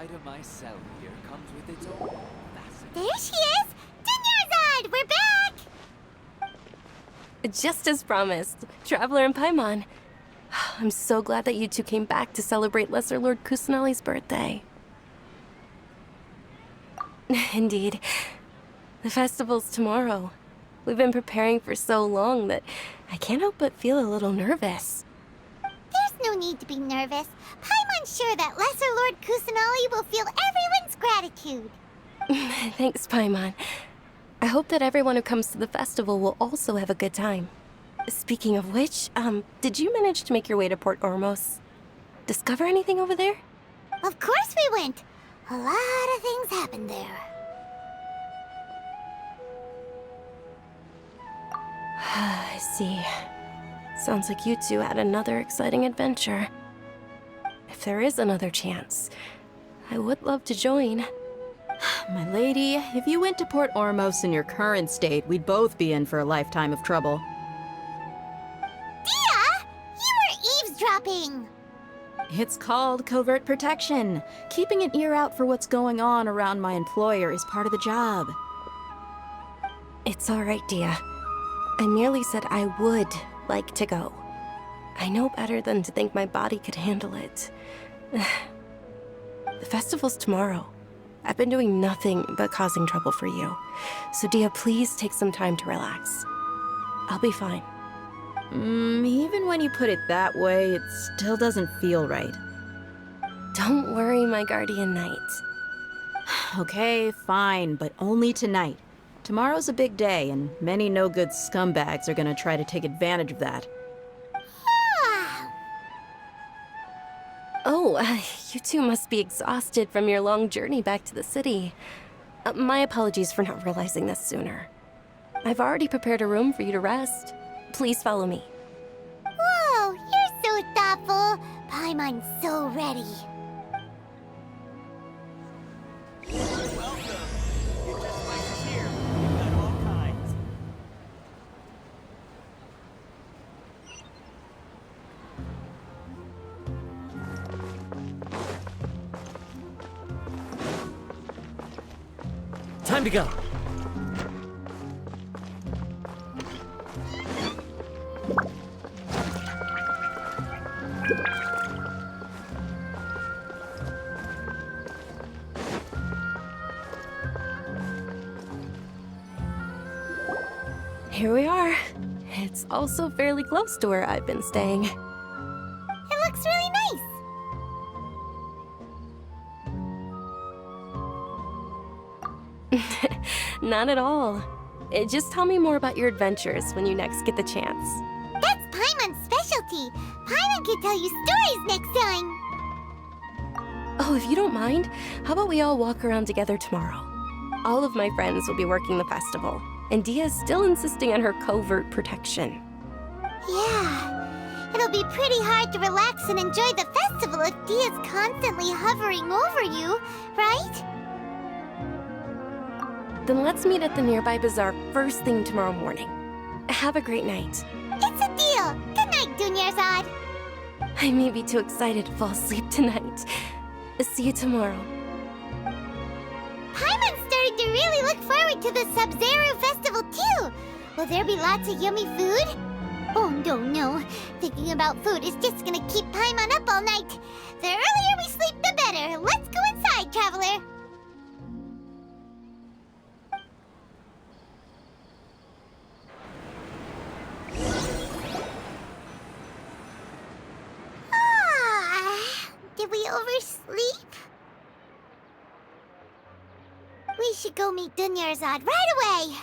item I sell here comes with its own fascinating... There she is! Dunyarzad! We're back! Just as promised, Traveler and Paimon. I'm so glad that you two came back to celebrate Lesser Lord Kusanali's birthday. Indeed. The festival's tomorrow. We've been preparing for so long that I can't help but feel a little nervous. There's no need to be nervous. Paimon's sure that Lesser Lord Kusanali will feel everyone's gratitude. Thanks, Paimon. I hope that everyone who comes to the festival will also have a good time. Speaking of which, did you manage to make your way to Port Ormos? Discover anything over there? Of course we went. A lot of things happened there. I see. Sounds like you two had another exciting adventure. If there is another chance, I would love to join. My lady, if you went to Port Ormos in your current state, we'd both be in for a lifetime of trouble. Dia! You were eavesdropping! It's called covert protection. Keeping an ear out for what's going on around my employer is part of the job. It's all right, Dia. I merely said I would like to go. I know better than to think my body could handle it. The festival's tomorrow. I've been doing nothing but causing trouble for you. So Dia, please take some time to relax. I'll be fine. Even when you put it that way, it still doesn't feel right. Don't worry, my guardian knight. Okay, fine, but only tonight. Tomorrow's a big day, and many no-good scumbags are gonna try to take advantage of that. Ah! Oh, you two must be exhausted from your long journey back to the city. My apologies for not realizing this sooner. I've already prepared a room for you to rest. Please follow me. Whoa, you're so thoughtful. Paimon's so ready. Welcome. Get your spices here. We've got all kinds. Time to go. Here we are. It's also fairly close to where I've been staying. It looks really nice. Not at all. Just tell me more about your adventures when you next get the chance. That's Paimon's specialty. Paimon can tell you stories next time. Oh, if you don't mind, how about we all walk around together tomorrow? All of my friends will be working the festival, and Dia's still insisting on her covert protection. Yeah, it'll be pretty hard to relax and enjoy the festival if Dia's constantly hovering over you, right? Then let's meet at the nearby bazaar first thing tomorrow morning. Have a great night. It's a deal. Good night, Dunyarzad. I may be too excited to fall asleep tonight. See you tomorrow. Paimon's starting to really look forward to the Sumeru festival too. Will there be lots of yummy food? Oh no. Thinking about food is just gonna keep Paimon up all night. The earlier we sleep, the better. Let's go inside, traveler. Did we oversleep? We should go meet Dunyarzad right away.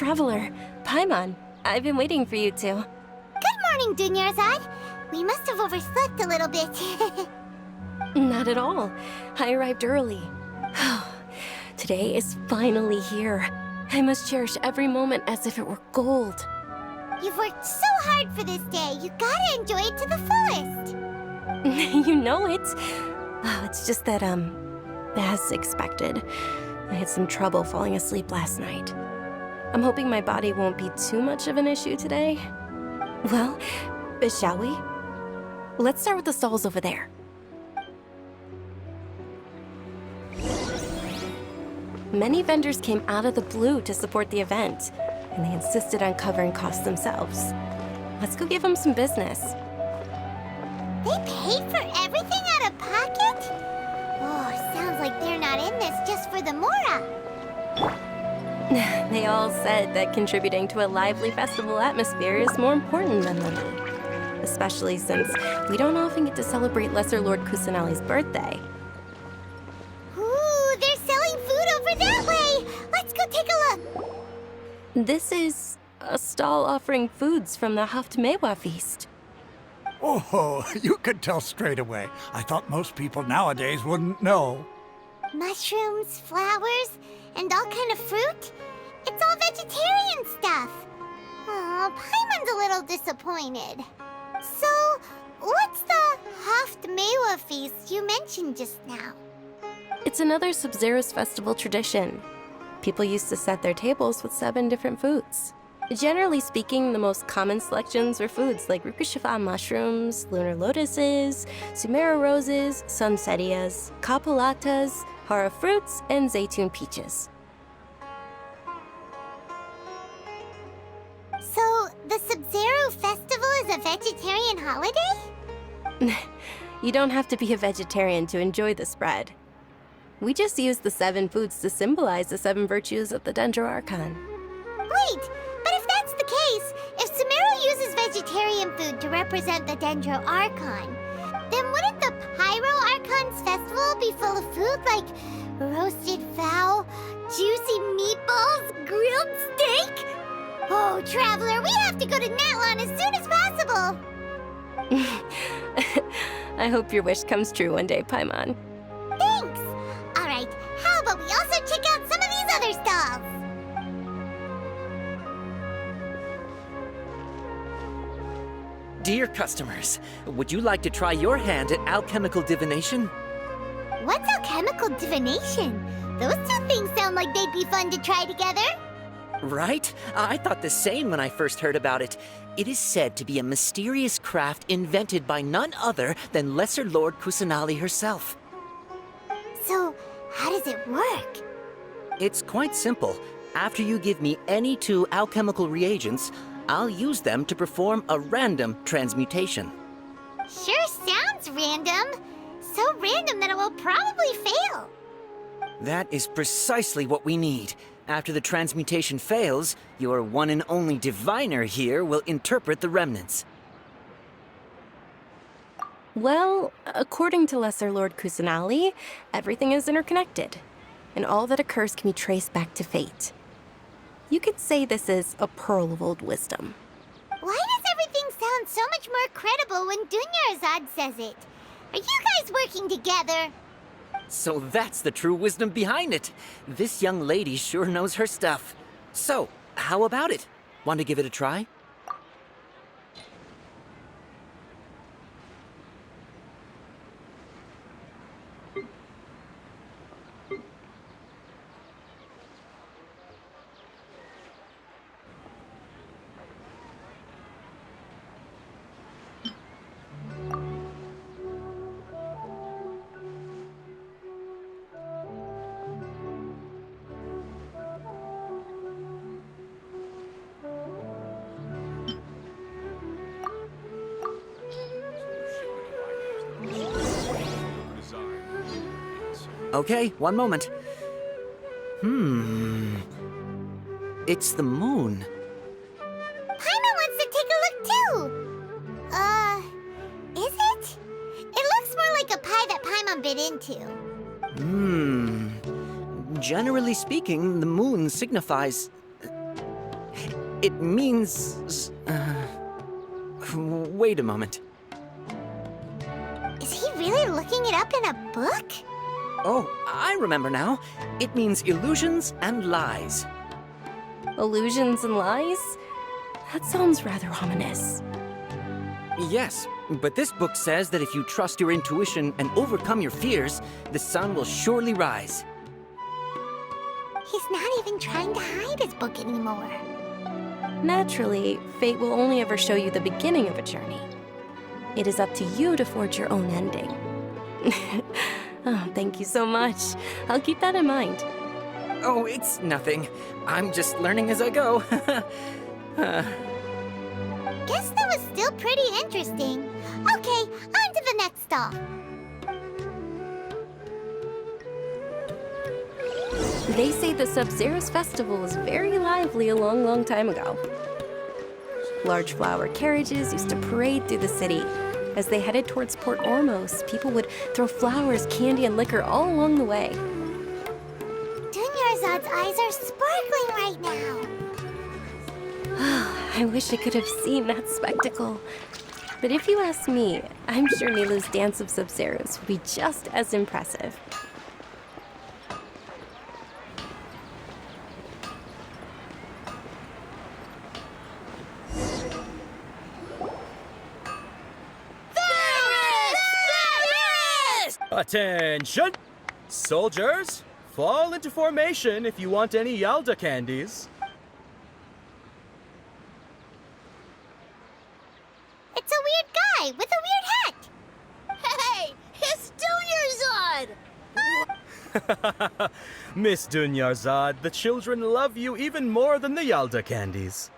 Traveler, Paimon, I've been waiting for you two. Good morning, Dunyarzad. We must have overslept a little bit. Not at all. I arrived early. Today is finally here. I must cherish every moment as if it were gold. You've worked so hard for this day. You gotta enjoy it to the fullest. You know it. Oh, it's just that, as expected, I had some trouble falling asleep last night. I'm hoping my body won't be too much of an issue today. Well, shall we? Let's start with the stalls over there. Many vendors came out of the blue to support the event, and they insisted on covering costs themselves. Let's go give them some business. They paid for everything out of pocket? Oh, sounds like they're not in this just for the Mora. They all said that contributing to a lively festival atmosphere is more important than money. Especially since we don't often get to celebrate Lesser Lord Kusanali's birthday. Ooh, they're selling food over that way. Let's go take a look. This is a stall offering foods from the Haftmewa feast. Oh, you could tell straight away. I thought most people nowadays wouldn't know. Mushrooms, flowers, and all kind of fruit? It's all vegetarian stuff. Oh, Paimon's a little disappointed. So, what's the Haftmewa feast you mentioned just now? It's another Sub-Zero's festival tradition. People used to set their tables with 7 different foods. Generally speaking, the most common selections were foods like Rukushifa mushrooms, lunar lotuses, Sumeru roses, sunsetias, capulatas, hara fruits, and zaytun peaches. So, the Sub-Zero festival is a vegetarian holiday? You don't have to be a vegetarian to enjoy the spread. We just use the 7 foods to symbolize the 7 virtues of the Dendro Archon. Wait, but if that's the case, if Sumeru uses vegetarian food to represent the Dendro Archon, then wouldn't the Pyro Archon's festival be full of food like roasted fowl, juicy meatballs, grilled steak? Oh, Traveler, we have to go to Natlan as soon as possible! I hope your wish comes true one day, Paimon. Thanks! Alright, how about we also check out some of these other stalls? Dear customers, would you like to try your hand at alchemical divination? What's alchemical divination? Those two things sound like they'd be fun to try together. Right? I thought the same when I first heard about it. It is said to be a mysterious craft invented by none other than Lesser Lord Kusanali herself. So, how does it work? It's quite simple. After you give me any 2 alchemical reagents, I'll use them to perform a random transmutation. Sure sounds random. So random that it will probably fail. That is precisely what we need. After the transmutation fails, your one and only diviner here will interpret the remnants. Well, according to Lesser Lord Kusanali, everything is interconnected, and all that occurs can be traced back to fate. You could say this is a pearl of old wisdom. Why does everything sound so much more credible when Dunyarzad says it? Are you guys working together? So that's the true wisdom behind it. This young lady sure knows her stuff. So, how about it? Want to give it a try? Okay, one moment. It's the moon. Paimon wants to take a look too. Is it? It looks more like a pie that Paimon bit into. Generally speaking, the moon signifies... It means... wait a moment. Is he really looking it up in a book? Oh, I remember now. It means illusions and lies. Illusions and lies? That sounds rather ominous. Yes, but this book says that if you trust your intuition and overcome your fears, the sun will surely rise. He's not even trying to hide his book anymore. Naturally, fate will only ever show you the beginning of a journey. It is up to you to forge your own ending. Oh, thank you so much. I'll keep that in mind. Oh, it's nothing. I'm just learning as I go. Guess that was still pretty interesting. Okay, on to the next stop. They say the Sub-Zero's festival was very lively a long, long time ago. Large flower carriages used to parade through the city. As they headed towards Port Ormos, people would throw flowers, candy, and liquor all along the way. Dunyarzad's eyes are sparkling right now. I wish I could have seen that spectacle. But if you ask me, I'm sure Nilu's Dance of Sub-Zeros would be just as impressive. Attention! Soldiers, fall into formation if you want any Yalda candies. It's a weird guy with a weird hat. Hey, it's Dunyarzad! Miss Dunyarzad, the children love you even more than the Yalda candies.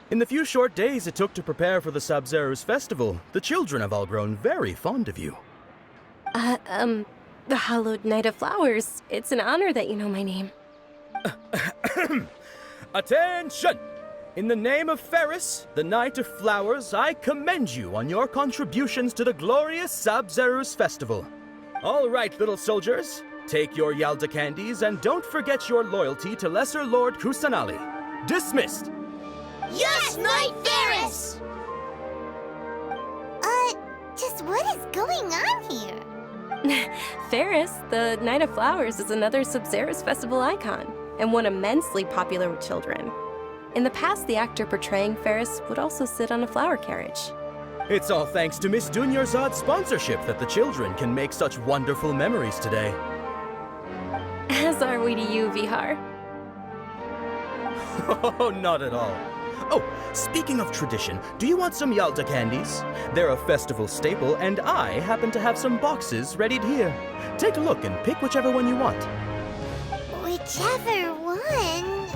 In the few short days it took to prepare for the Sub-Zero's festival, the children have all grown very fond of you. The Hallowed Knight of Flowers. It's an honor that you know my name. Attention! In the name of Ferris, the Knight of Flowers, I commend you on your contributions to the glorious Sub-Zero's festival. All right, little soldiers, take your Yalda candies and don't forget your loyalty to Lesser Lord Kusanali. Dismissed! Yes, Knight Ferris! Just what is going on here? Ferris, the Knight of Flowers, is another Sub-Zero's festival icon, and one immensely popular with children. In the past, the actor portraying Ferris would also sit on a flower carriage. It's all thanks to Miss Dunyarzad's sponsorship that the children can make such wonderful memories today. As are we to you, Vihar. Oh, not at all. Oh, speaking of tradition, do you want some Yalda candies? They're a festival staple, and I happen to have some boxes readied here. Take a look and pick whichever one you want. Whichever one.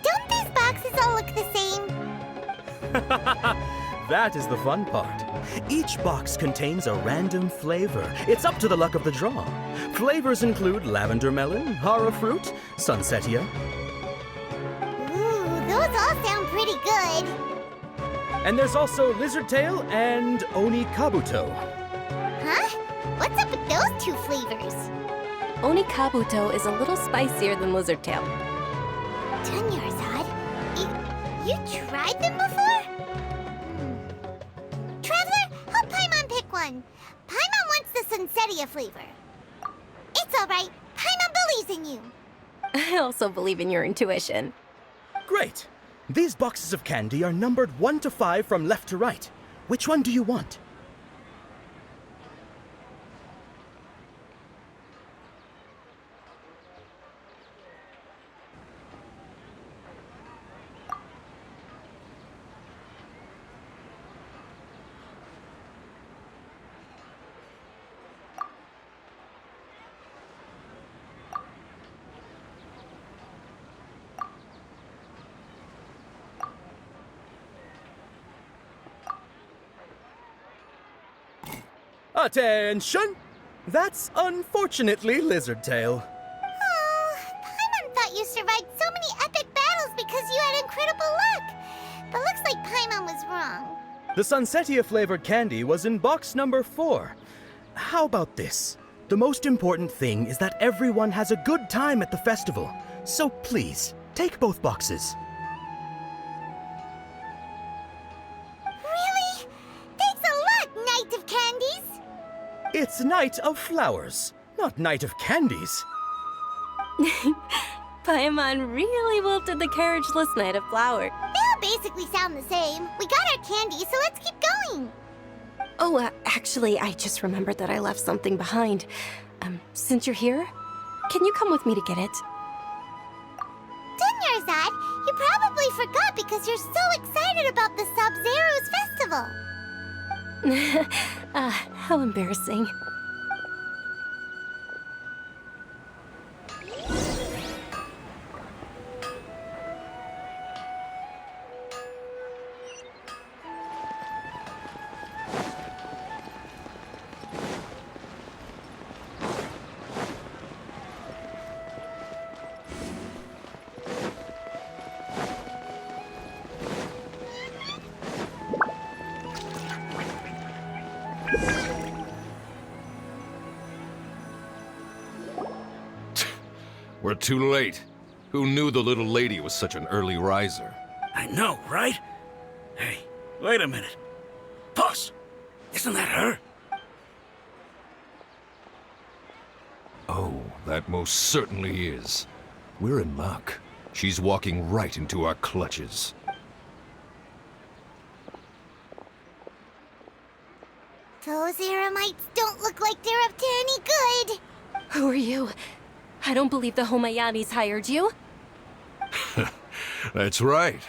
Don't these boxes all look the same? That is the fun part. Each box contains a random flavor. It's up to the luck of the draw. Flavors include lavender melon, hara fruit, sunsetia. Ooh, those all sound pretty good. And there's also lizard tail and oni kabuto. Huh? What's up with those two flavors? Oni Kabuto is a little spicier than Lizard Tail. Dunyarzad, you tried them before? Traveler, help Paimon pick one. Paimon wants the Sunsetia flavor. It's all right. Paimon believes in you. I also believe in your intuition. Great! These boxes of candy are numbered 1 to 5 from left to right. Which one do you want? Attention! That's unfortunately Lizard Tail. Oh, Paimon thought you survived so many epic battles because you had incredible luck. But looks like Paimon was wrong. The Sunsetia flavored candy was in box number 4. How about this? The most important thing is that everyone has a good time at the festival. So please, Take both boxes. Really? Thanks a lot, Knight of Candies! It's Night of Flowers, not Night of Candies. Paimon really wilted the carriageless Knight of Flower. They all basically sound the same. We got our candy, so let's keep going. Oh, actually, I just remembered that I left something behind. Since you're here, can you come with me to get it? Dunyarzad, you probably forgot because you're so excited about the Sub-Zero's festival. How embarrassing. We're too late. Who knew the little lady was such an early riser? I know, right? Hey, wait a minute. Boss, isn't that her? Oh, that most certainly is. We're in luck. She's walking right into our clutches. Those Eremites don't look like they're up to any good. Who are you? I don't believe the Homayanis hired you. That's right.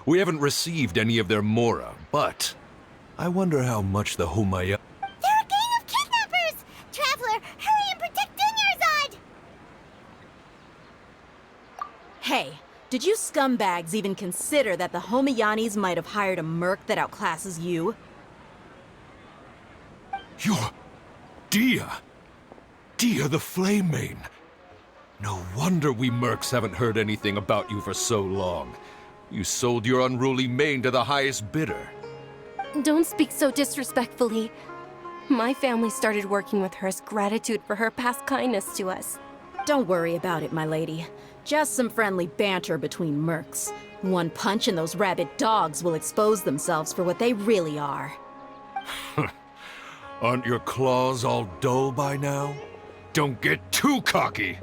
We haven't received any of their mora, but I wonder how much the They're Homaya... a gang of kidnappers! Traveler, hurry and protect Dunyarzad! Hey, did you scumbags even consider that the Homayanis might have hired a merc that outclasses you? You're... Dia! Dia the Flame Mane! No wonder we mercs haven't heard anything about you for so long. You sold your unruly mane to the highest bidder. Don't speak so disrespectfully. My family started working with her as gratitude for her past kindness to us. Don't worry about it, my lady. Just some friendly banter between mercs. One punch and those rabid dogs will expose themselves for what they really are. Aren't your claws all dull by now? Don't get too cocky!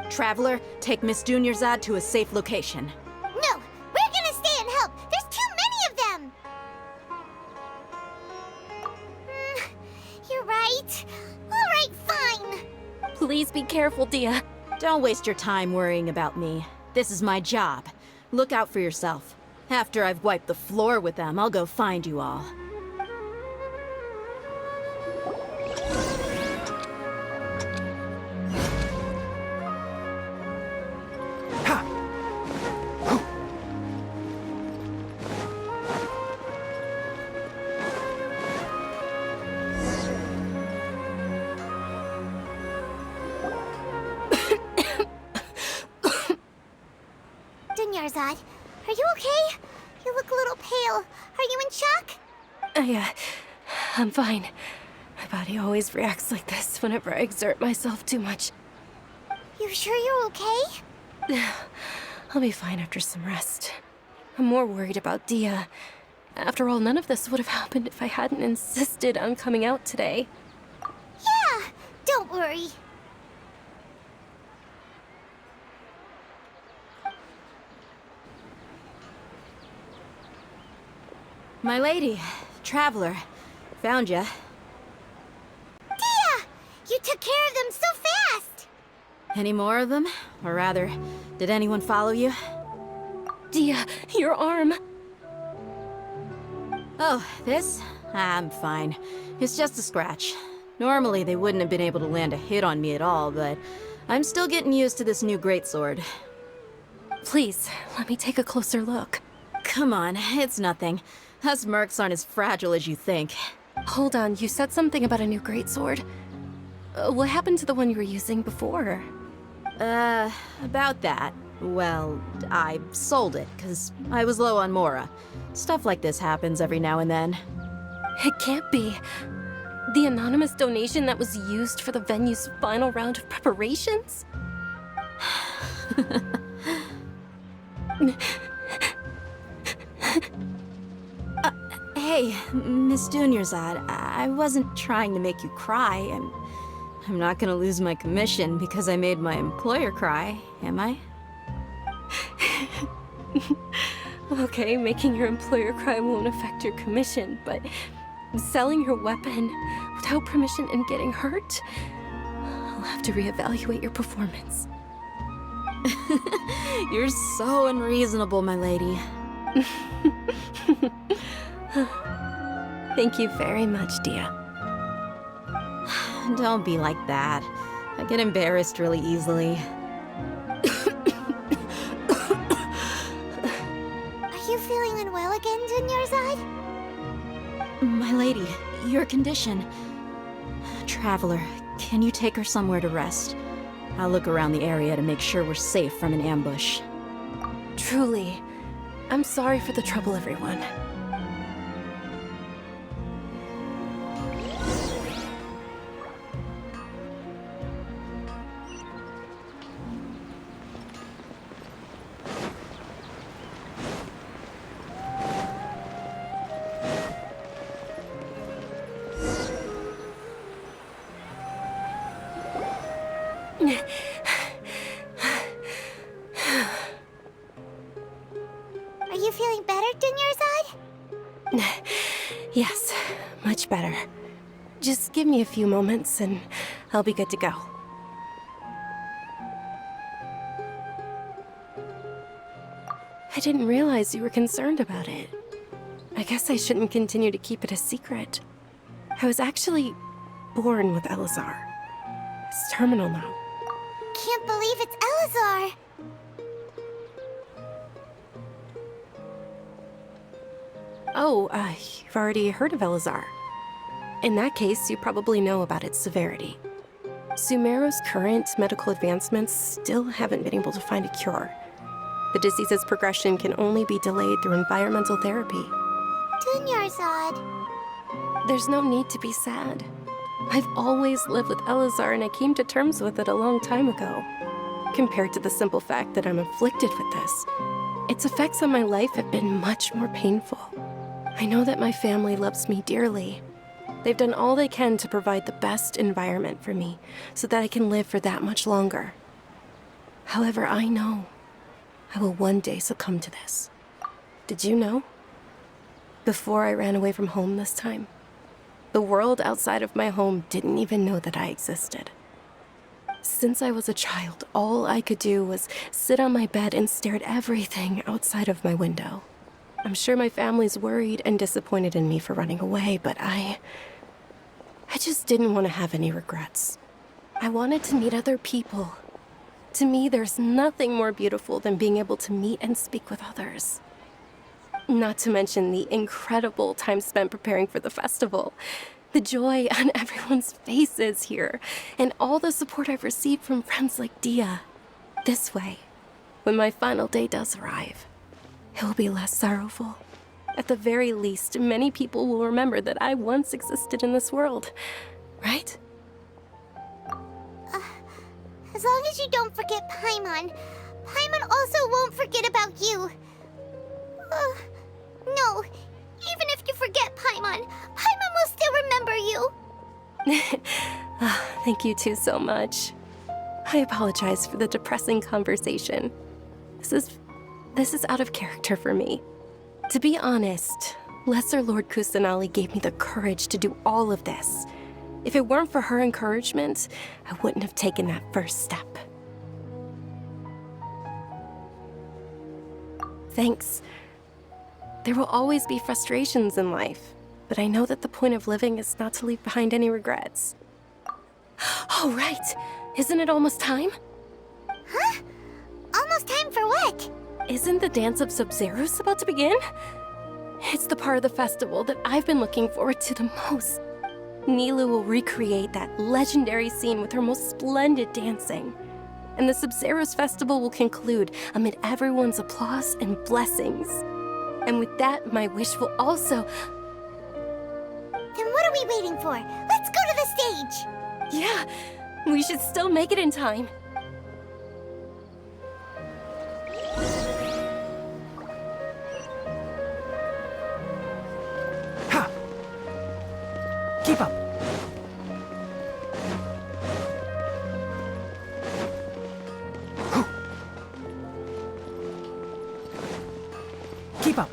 Traveler, take Miss Dunyarzad to a safe location. No, we're gonna stay and help. There's too many of them. You're right. All right, fine. Please be careful, Dia. Don't waste your time worrying about me. This is my job. Look out for yourself. After I've wiped the floor with them, I'll go find you all. Dunyarzad, are you okay? You look a little pale. Are you in shock? I'm fine. My body always reacts like this whenever I exert myself too much. You sure you're okay? I'll be fine after some rest. I'm more worried about Dia. After all, none of this would have happened if I hadn't insisted on coming out today. Yeah, don't worry. My lady, Traveler, found ya. Dia! You took care of them so fast! Any more of them? Or rather, did anyone follow you? Dia, your arm! Oh, this? I'm fine. It's just a scratch. Normally, they wouldn't have been able to land a hit on me at all, but I'm still getting used to this new greatsword. Please, let me take a closer look. Come on, it's nothing. Us mercs aren't as fragile as you think. Hold on, you said something about a new greatsword. What happened to the one you were using before? About that. Well, I sold it, 'cause I was low on mora. Stuff like this happens every now and then. It can't be. The anonymous donation that was used for the venue's final round of preparations? Hey, Miss Dunyarzad, I wasn't trying to make you cry. I'm not gonna lose my commission because I made my employer cry, am I? Okay, making your employer cry won't affect your commission, but selling your weapon without permission and getting hurt? I'll have to reevaluate your performance. You're so unreasonable, my lady. Thank you very much, Dia. Don't be like that. I get embarrassed really easily. Are you feeling unwell again, Dunyarzad? My lady, your condition. Traveler, can you take her somewhere to rest? I'll look around the area to make sure we're safe from an ambush. Truly, I'm sorry for the trouble, everyone. Are you feeling better, Dunyarzad? Yes, much better. Just give me a few moments and I'll be good to go. I didn't realize you were concerned about it. I guess I shouldn't continue to keep it a secret. I was actually born with Elazar. It's terminal now. Can't believe it's Elazar! Oh, you've already heard of Elazar. In that case, you probably know about its severity. Sumeru's current medical advancements still haven't been able to find a cure. The disease's progression can only be delayed through environmental therapy. Dunyarzad. There's no need to be sad. I've always lived with Elazar and I came to terms with it a long time ago. Compared to the simple fact that I'm afflicted with this, its effects on my life have been much more painful. I know that my family loves me dearly. They've done all they can to provide the best environment for me so that I can live for that much longer. However, I know I will one day succumb to this. Did you know? Before I ran away from home this time, the world outside of my home didn't even know that I existed. Since I was a child, all I could do was sit on my bed and stare at everything outside of my window. I'm sure my family's worried and disappointed in me for running away, but I just didn't want to have any regrets. I wanted to meet other people. To me, there's nothing more beautiful than being able to meet and speak with others. Not to mention the incredible time spent preparing for the festival. The joy on everyone's faces here, and all the support I've received from friends like Dia. This way, when my final day does arrive, it will be less sorrowful. At the very least, many people will remember that I once existed in this world, right? As long as you don't forget Paimon, Paimon also won't forget about you. No, even if you forget Paimon, Paimon will still remember you. Thank you two so much. I apologize for the depressing conversation. This is out of character for me. To be honest, Lesser Lord Kusanali gave me the courage to do all of this. If it weren't for her encouragement, I wouldn't have taken that first step. Thanks. There will always be frustrations in life, but I know that the point of living is not to leave behind any regrets. Oh, right! Isn't it almost time? Huh? Almost time for what? Isn't the Dance of Sub-Zeros about to begin? It's the part of the festival that I've been looking forward to the most. Nilu will recreate that legendary scene with her most splendid dancing. And the Sub-Zeros festival will conclude amid everyone's applause and blessings. And with that, my wish will also... Then what are we waiting for? Let's go to the stage! Yeah, we should still make it in time. Keep up. Keep up.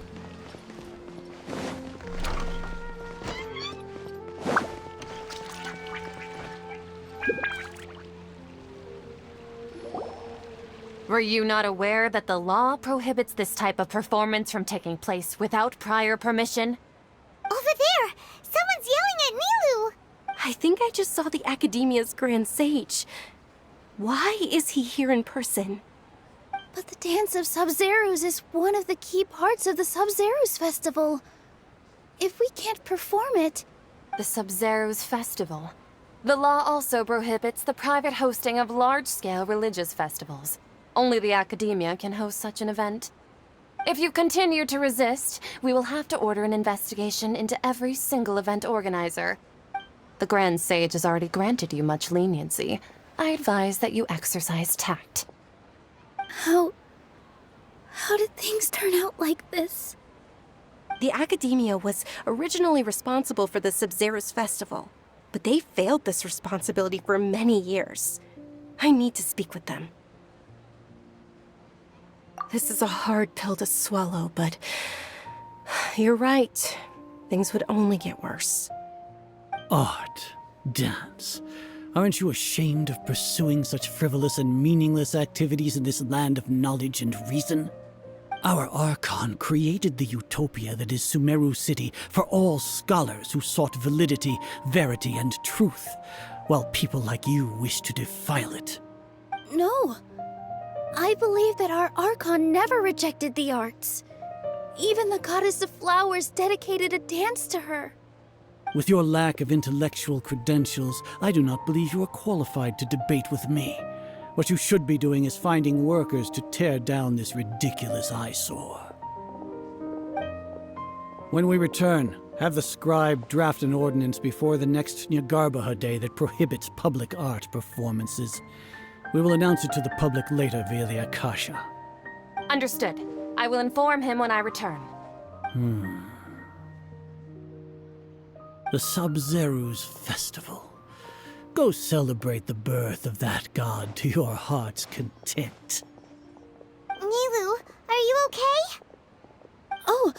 Were you not aware that the law prohibits this type of performance from taking place without prior permission? Over there! Someone's yelling at Nilu! I think I just saw the Academia's Grand Sage. Why is he here in person? But the Dance of Sub-Zerus is one of the key parts of the Sub-Zerus Festival. If we can't perform it... The Sub-Zerus Festival. The law also prohibits the private hosting of large-scale religious festivals. Only the Academia can host such an event. If you continue to resist, we will have to order an investigation into every single event organizer. The Grand Sage has already granted you much leniency. I advise that you exercise tact. How did things turn out like this? The Academia was originally responsible for the Sub-Zerus Festival, but they failed this responsibility for many years. I need to speak with them. This is a hard pill to swallow, but you're right. Things would only get worse. Art, dance. Aren't you ashamed of pursuing such frivolous and meaningless activities in this land of knowledge and reason? Our Archon created the utopia that is Sumeru City for all scholars who sought validity, verity, and truth, while people like you wish to defile it. No. I believe that our Archon never rejected the arts. Even the Goddess of Flowers dedicated a dance to her. With your lack of intellectual credentials, I do not believe you are qualified to debate with me. What you should be doing is finding workers to tear down this ridiculous eyesore. When we return, have the scribe draft an ordinance before the next Nyagarbha day that prohibits public art performances. We will announce it to the public later via the Akasha. Understood. I will inform him when I return. The Sub-Zerus Festival. Go celebrate the birth of that god to your heart's content. Nilu, are you okay? Oh,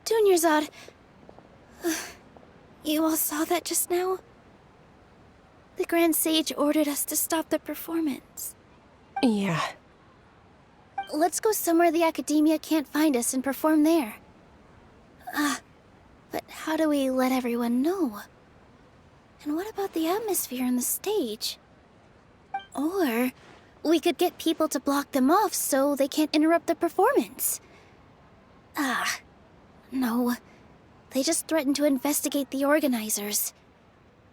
Dunyarzad. You all saw that just now? The Grand Sage ordered us to stop the performance. Yeah. Let's go somewhere the Academia can't find us and perform there. But how do we let everyone know? And what about the atmosphere on the stage? Or we could get people to block them off so they can't interrupt the performance. No. They just threatened to investigate the organizers.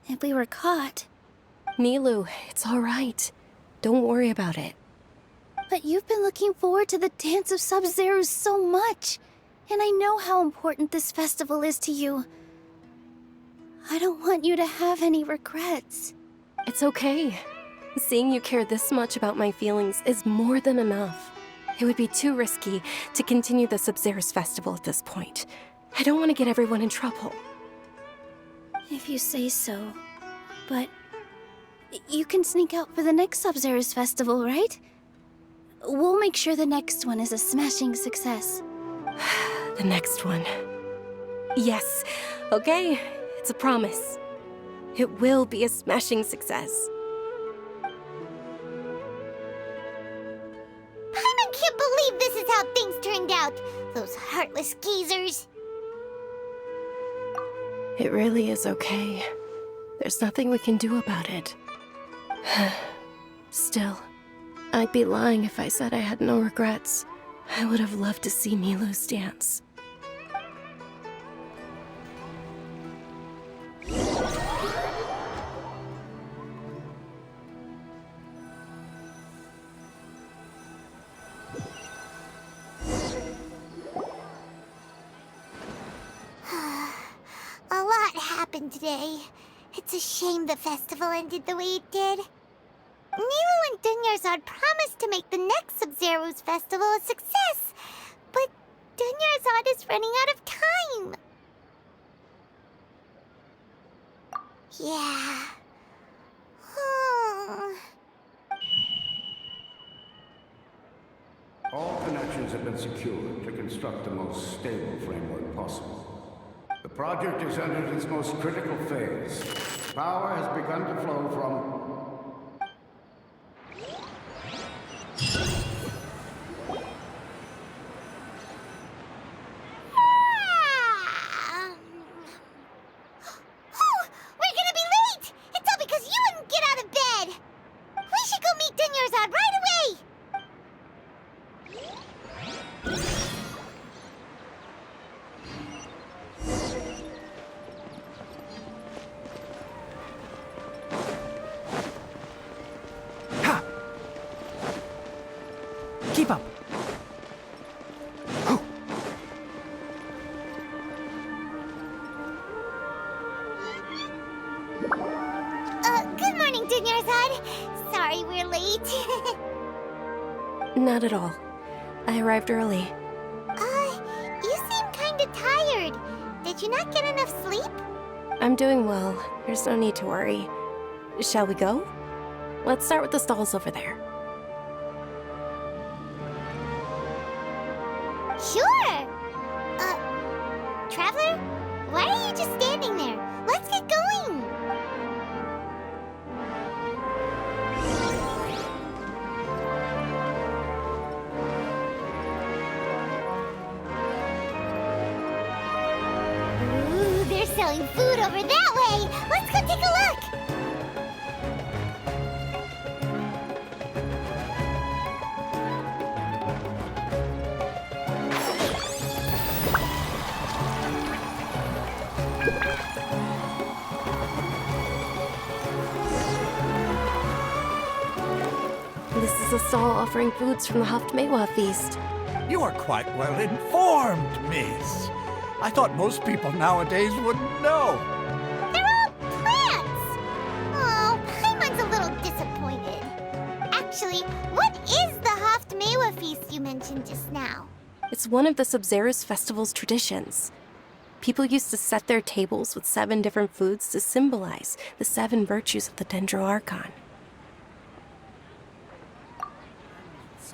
If we were caught... Nilu, it's all right. Don't worry about it. But you've been looking forward to the Dance of Sub-Zerus so much. And I know how important this festival is to you. I don't want you to have any regrets. It's okay. Seeing you care this much about my feelings is more than enough. It would be too risky to continue the Sub-Zerus Festival at this point. I don't want to get everyone in trouble. If you say so. But you can sneak out for the next Sub-Zerus Festival, right? We'll make sure the next one is a smashing success. The next one. Yes. Okay. It's a promise. It will be a smashing success. Paimon can't believe this is how things turned out. Those heartless geezers. It really is okay. There's nothing we can do about it. Still, I'd be lying if I said I had no regrets. I would have loved to see Nilu's dance. A lot happened today. It's a shame the festival ended the way it did. Nilu and Dunyarzad promised to make the next Sub-Zerus festival a success, but Dunyarzad is running out of time. Yeah. Hmm. All connections have been secured to construct the most stable framework possible. The project is entered its most critical phase. Power has begun to flow from... We're gonna be late! It's all because you wouldn't get out of bed! We should go meet Dunyarzad right away! Keep up. Good morning, Dunyarzad. Sorry we're late. Not at all. I arrived early. You seem kinda tired. Did you not get enough sleep? I'm doing well. There's no need to worry. Shall we go? Let's start with the stalls over there. Sure! Traveler? Why are you just standing there? Let's get going! Ooh, they're selling food over that way! Let's go take a look! This is a stall offering foods from the Haftmewa feast. You are quite well informed, miss. I thought most people nowadays wouldn't know. They're all plants! Oh, Paimon's a little disappointed. Actually, what is the Haftmewa feast you mentioned just now? It's one of the Sabzerus festival's traditions. People used to set their tables with 7 different foods to symbolize the 7 virtues of the Dendro Archon.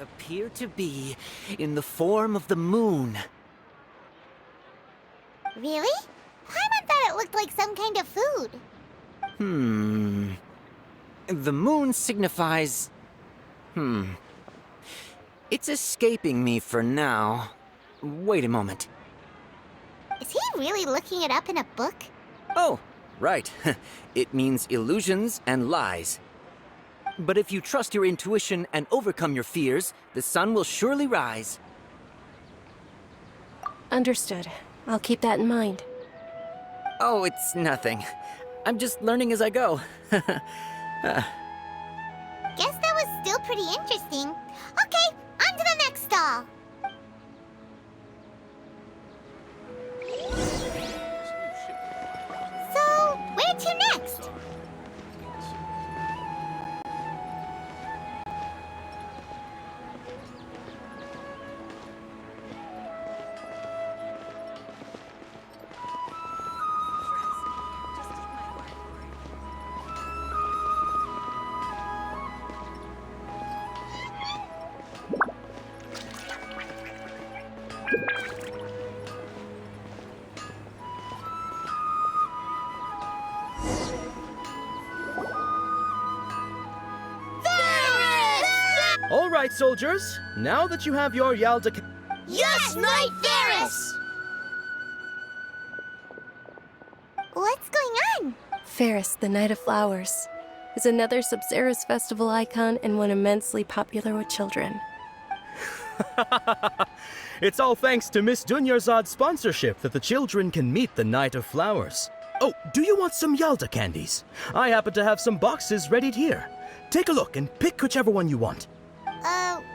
Appear to be in the form of the moon. Really? Paimon thought it looked like some kind of food. The moon signifies... It's escaping me for now. Wait a moment. Is he really looking it up in a book? Oh, right. It means illusions and lies. But if you trust your intuition and overcome your fears, the sun will surely rise. Understood. I'll keep that in mind. Oh, it's nothing. I'm just learning as I go. Guess that was still pretty interesting. Okay, on to the next stall. So, where to next? All right, soldiers. Now that you have your Yalda... Yes, Knight Ferris! What's going on? Ferris, the Knight of Flowers, is another Sabzerus festival icon and one immensely popular with children. It's all thanks to Miss Dunyarzad's sponsorship that the children can meet the Knight of Flowers. Oh, do you want some Yalda candies? I happen to have some boxes readied here. Take a look and pick whichever one you want.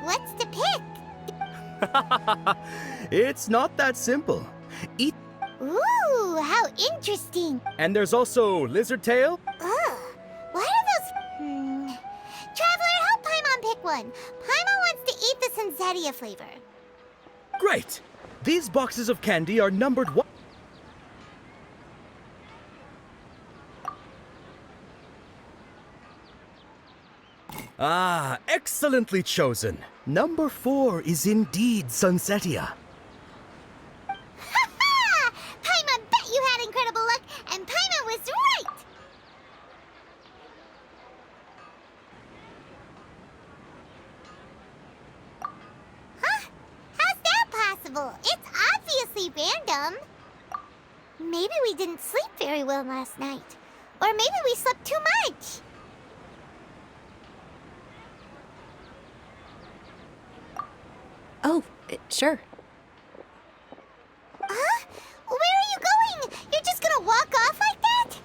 What's to pick? It's not that simple. Eat... Ooh, how interesting. And there's also lizard tail. Ugh, what are those? Traveler, help Paimon pick one. Paimon wants to eat the Sensetia flavor. Great! These boxes of candy are numbered one... Ah, excellently chosen. Number 4 is indeed Sunsetia. Ha! Paimon bet you had incredible luck, and Paimon was right! Huh? How's that possible? It's obviously random. Maybe we didn't sleep very well last night. Or maybe we slept too much. Oh, sure. Huh? Where are you going? You're just gonna walk off like that?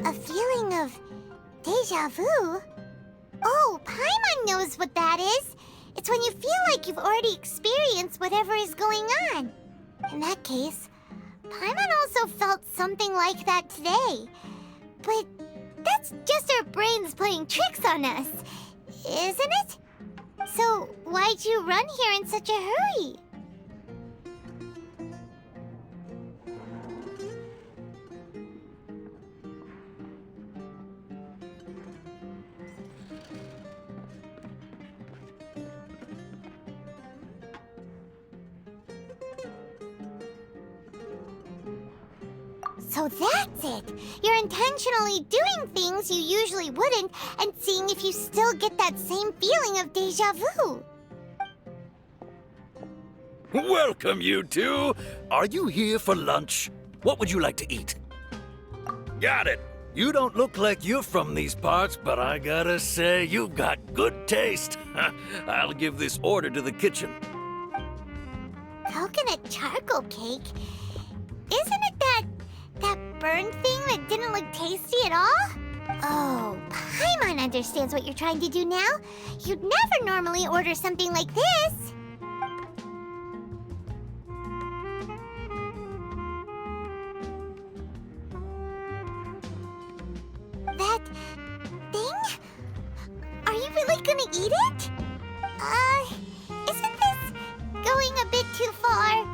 A feeling of deja vu? Oh, Paimon knows what that is. It's when you feel like you've already experienced whatever is going on. In that case, Paimon also felt something like that today. But that's just our brains playing tricks on us, isn't it? So why'd you run here in such a hurry? So that's it! You're intentionally doing things you usually wouldn't and seeing if you still get that same feeling of deja vu. Welcome, you two. Are you here for lunch? What would you like to eat? Got it. You don't look like you're from these parts, but I gotta say, you got good taste. I'll give this order to the kitchen. Coconut charcoal cake? Isn't it that burn thing that didn't look tasty at all? Oh, Paimon understands what you're trying to do now. You'd never normally order something like this. That thing? Are you really gonna eat it? Isn't this going a bit too far?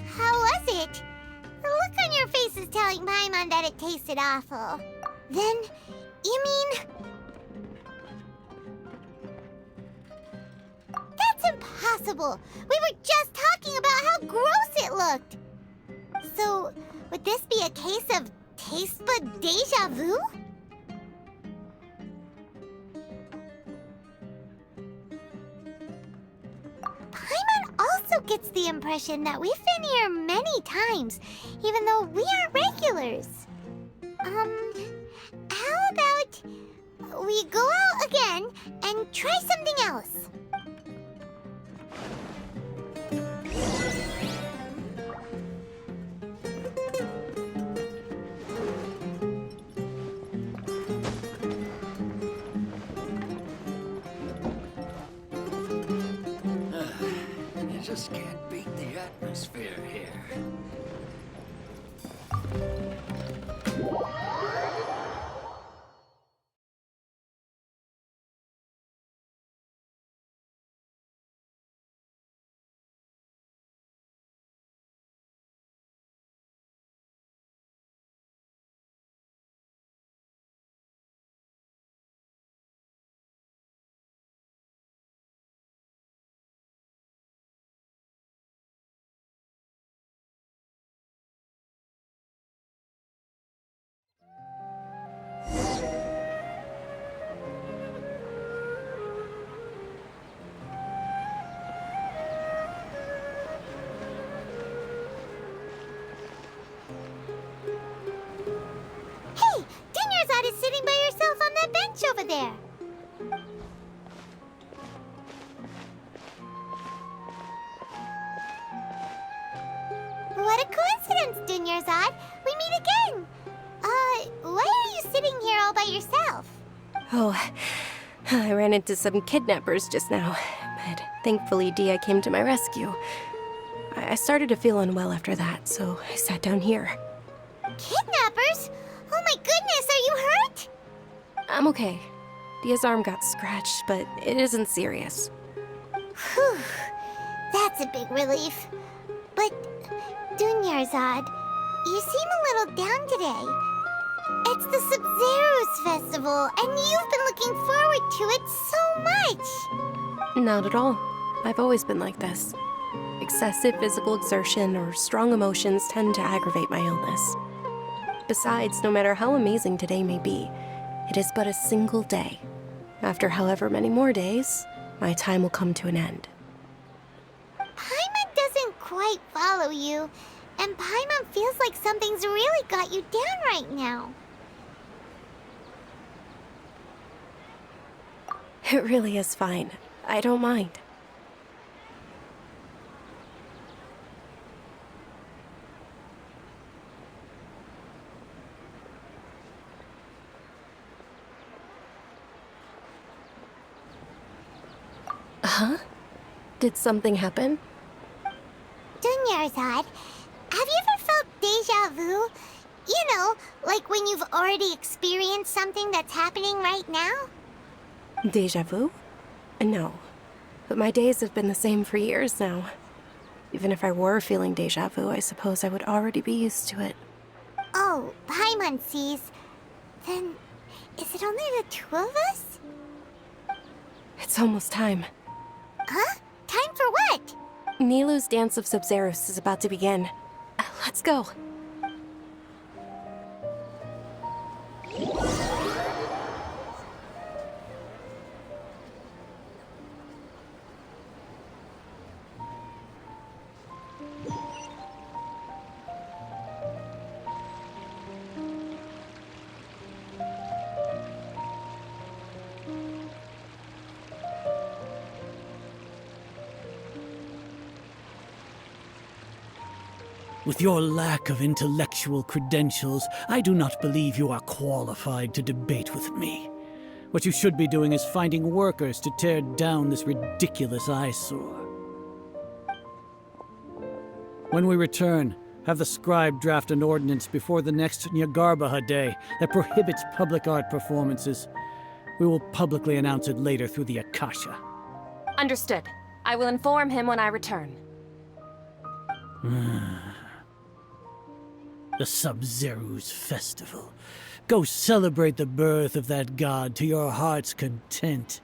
How was it? The look on your face is telling Paimon that it tasted awful. Then, you mean... That's impossible! We were just talking about how gross it looked! So, would this be a case of taste bud deja vu? Paimon also gets the impression that we've been here many times, even though we aren't regulars. How about we go out again and try something else? You just can't beat the atmosphere here. lunch over there. What a coincidence, Dunyarzad. We meet again. Why are you sitting here all by yourself? Oh, I ran into some kidnappers just now, but thankfully Dia came to my rescue. I started to feel unwell after that, so I sat down here. Kidnappers? Oh my goodness, are you hurt? I'm okay. Dia's arm got scratched, but it isn't serious. Whew, that's a big relief. But, Dunyarzad, you seem a little down today. It's the Sub-Zero's festival, and you've been looking forward to it so much. Not at all. I've always been like this. Excessive physical exertion or strong emotions tend to aggravate my illness. Besides, no matter how amazing today may be, it is but a single day. After however many more days, my time will come to an end. Paimon doesn't quite follow you, and Paimon feels like something's really got you down right now. It really is fine. I don't mind. Huh? Did something happen? Dunyarzad, have you ever felt deja vu? You know, like when you've already experienced something that's happening right now? Deja vu? No. But my days have been the same for years now. Even if I were feeling deja vu, I suppose I would already be used to it. Oh, Paimon sees. Then, is it only the two of us? It's almost time. Huh? Time for what? Nilou's Dance of Sub-Zeros is about to begin. Let's go. With your lack of intellectual credentials, I do not believe you are qualified to debate with me. What you should be doing is finding workers to tear down this ridiculous eyesore. When we return, have the scribe draft an ordinance before the next Nyagarbaha Day that prohibits public art performances. We will publicly announce it later through the Akasha. Understood. I will inform him when I return. The Sub-Zero's festival. Go celebrate the birth of that god to your heart's content.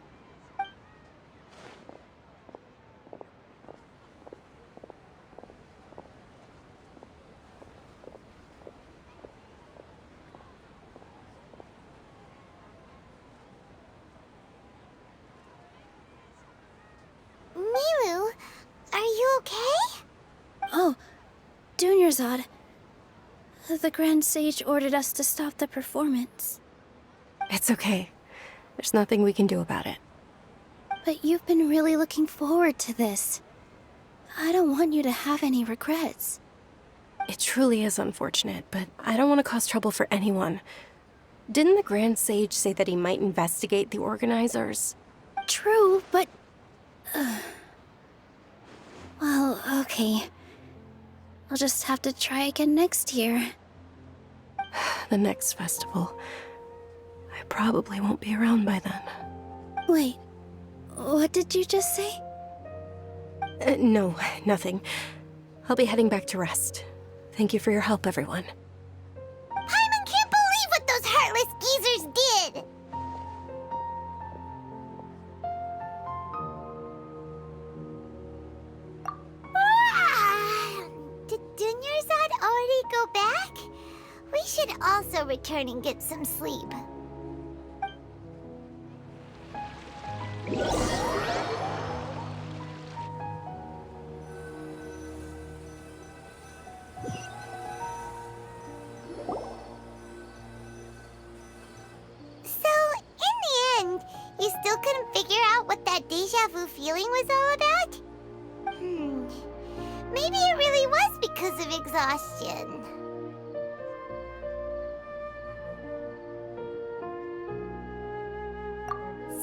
Milu, are you okay? Oh, Dunyarzad. The Grand Sage ordered us to stop the performance. It's okay. There's nothing we can do about it. But you've been really looking forward to this. I don't want you to have any regrets. It truly is unfortunate, but I don't want to cause trouble for anyone. Didn't the Grand Sage say that he might investigate the organizers? True, but... Well, okay. I'll just have to try again next year. The next festival. I probably won't be around by then. Wait, what did you just say? No, nothing. I'll be heading back to rest. Thank you for your help, everyone. Paimon can't believe what those heartless geezers did! Did Dunyarzad already go back? We should also return and get some sleep. So, in deja vu feeling was all about? Maybe it really was because of exhaustion.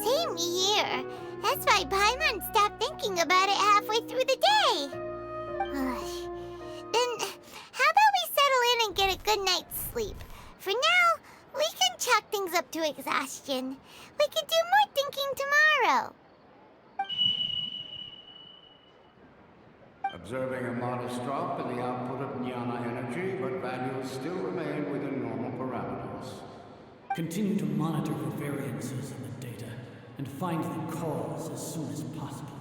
Same here. That's why Paimon stopped thinking about it halfway through the day. Then, how about we settle in and get a good night's sleep? For now, we can chalk things up to exhaustion. We can do more thinking tomorrow. Observing a modest drop in the output of jnana energy, but values still remain within normal parameters. Continue to monitor for variances in the data and find the cause as soon as possible.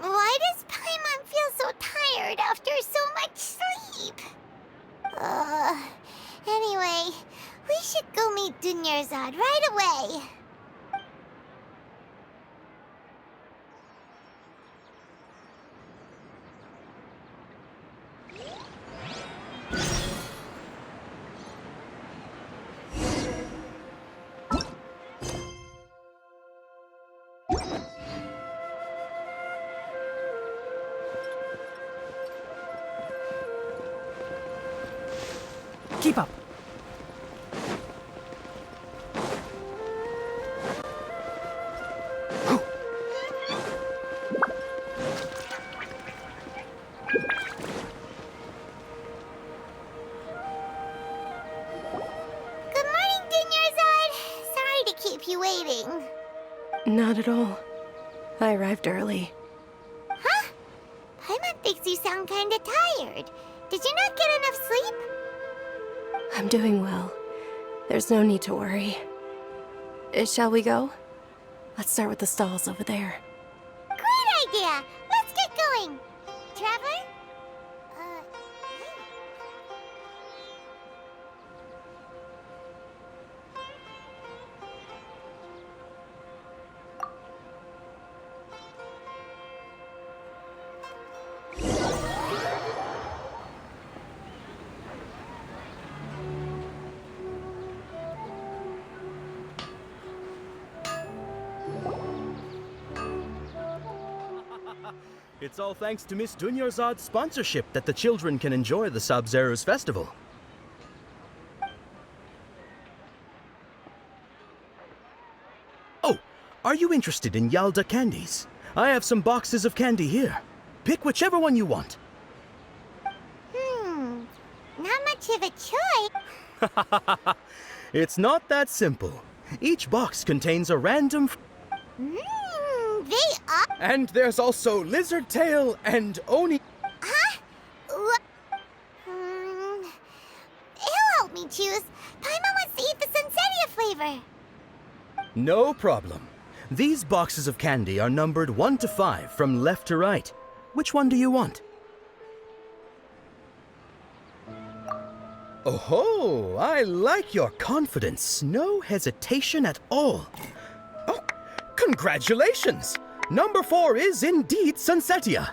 Why does Paimon feel so tired after so much sleep? Anyway, we should go meet Dunyarzad right away. Keep up. Good morning, Dunyarzad. Sorry to keep you waiting. Not at all. I arrived early. Huh? Paimon thinks you sound kinda tired. Did you not get enough sleep? I'm doing well. There's no need to worry. Shall we go? Let's start with the stalls over there. Great idea! Let's get going! Traveler? It's all thanks to Miss Dunyarzad's sponsorship that the children can enjoy the Sub-Zero's festival. Oh, are you interested in Yalda candies? I have some boxes of candy here. Pick whichever one you want. Not much of a choice. It's not that simple. Each box contains a random... They are... And there's also lizard tail and oni... Huh? He'll help me choose. Paimon wants to eat the Sunsetia flavor. No problem. These boxes of candy are numbered 1 to 5 from left to right. Which one do you want? Oh, I like your confidence. No hesitation at all. Oh, congratulations! Number 4 is indeed Sunsetia.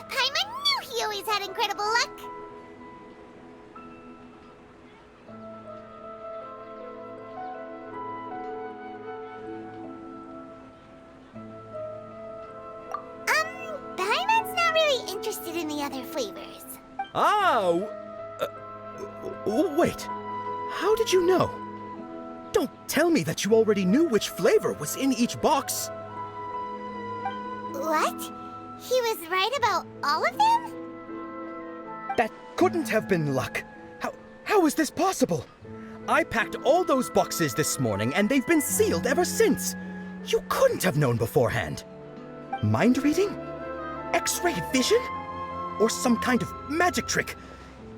Paimon knew he always had incredible luck. Paimon's not really interested in the other flavors. Wait. How did you know? Don't tell me that you already knew which flavor was in each box. What? He was right about all of them? That couldn't have been luck. How is this possible? I packed all those boxes this morning and they've been sealed ever since. You couldn't have known beforehand. Mind reading? X-ray vision? Or some kind of magic trick?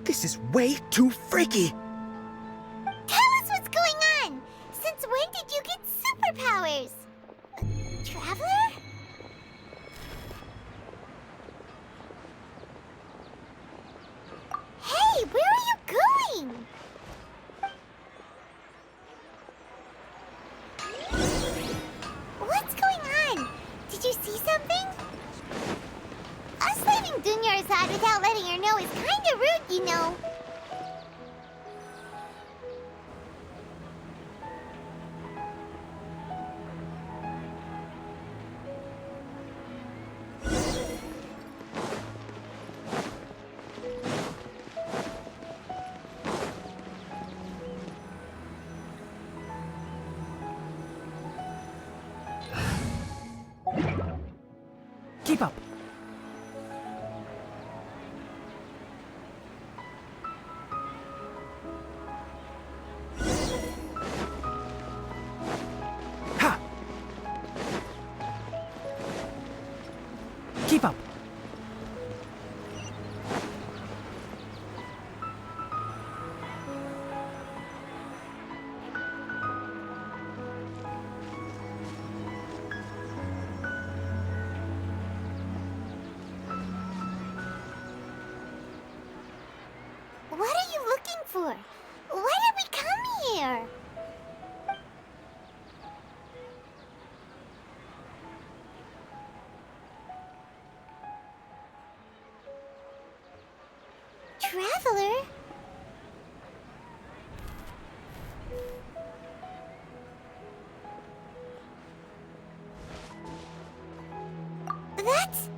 This is way too freaky. Tell us what's going on! Since when did you get superpowers? Traveler? Hey, where are you doing? What's going on? Did you see something? Us leaving Dunya aside without letting her know is kinda rude, you know. Keep up. Ha! Keep up. What are you looking for? Why did we come here? Traveler? That's...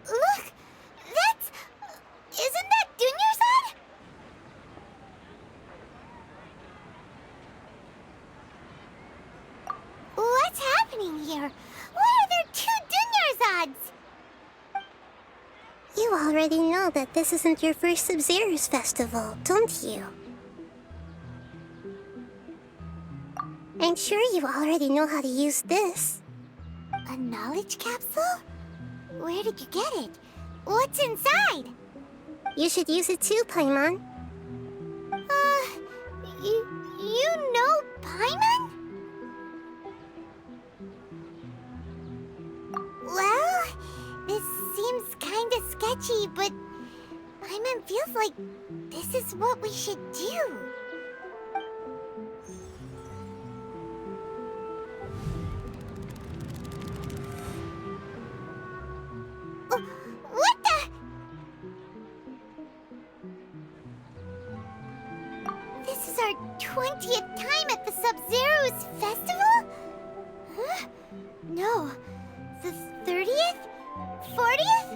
Look! That's... Isn't that Dunyarzad? What's happening here? Why are there two Dunyarzads? You already know that this isn't your first Sub-Zero's festival, don't you? I'm sure you already know how to use this. A knowledge capsule? Where did you get it? What's inside? You should use it too, Paimon. You know Paimon? Well, this seems kinda sketchy, but Paimon feels like this is what we should do. What the? This is our 20th time at the Sub-Zero's festival? Huh? No. The 30th? 40th?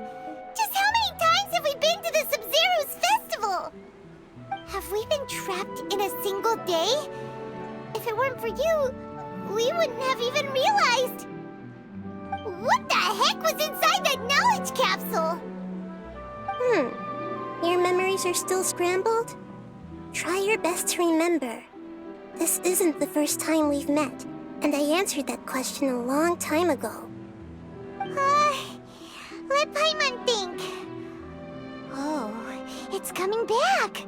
Just how many times have we been to the Sub-Zero's festival? Have we been trapped in a single day? If it weren't for you, we wouldn't have even realized. What the heck was inside that knowledge capsule? Your memories are still scrambled? Try your best to remember. This isn't the first time we've met, and I answered that question a long time ago. Let Paimon think. Oh, it's coming back.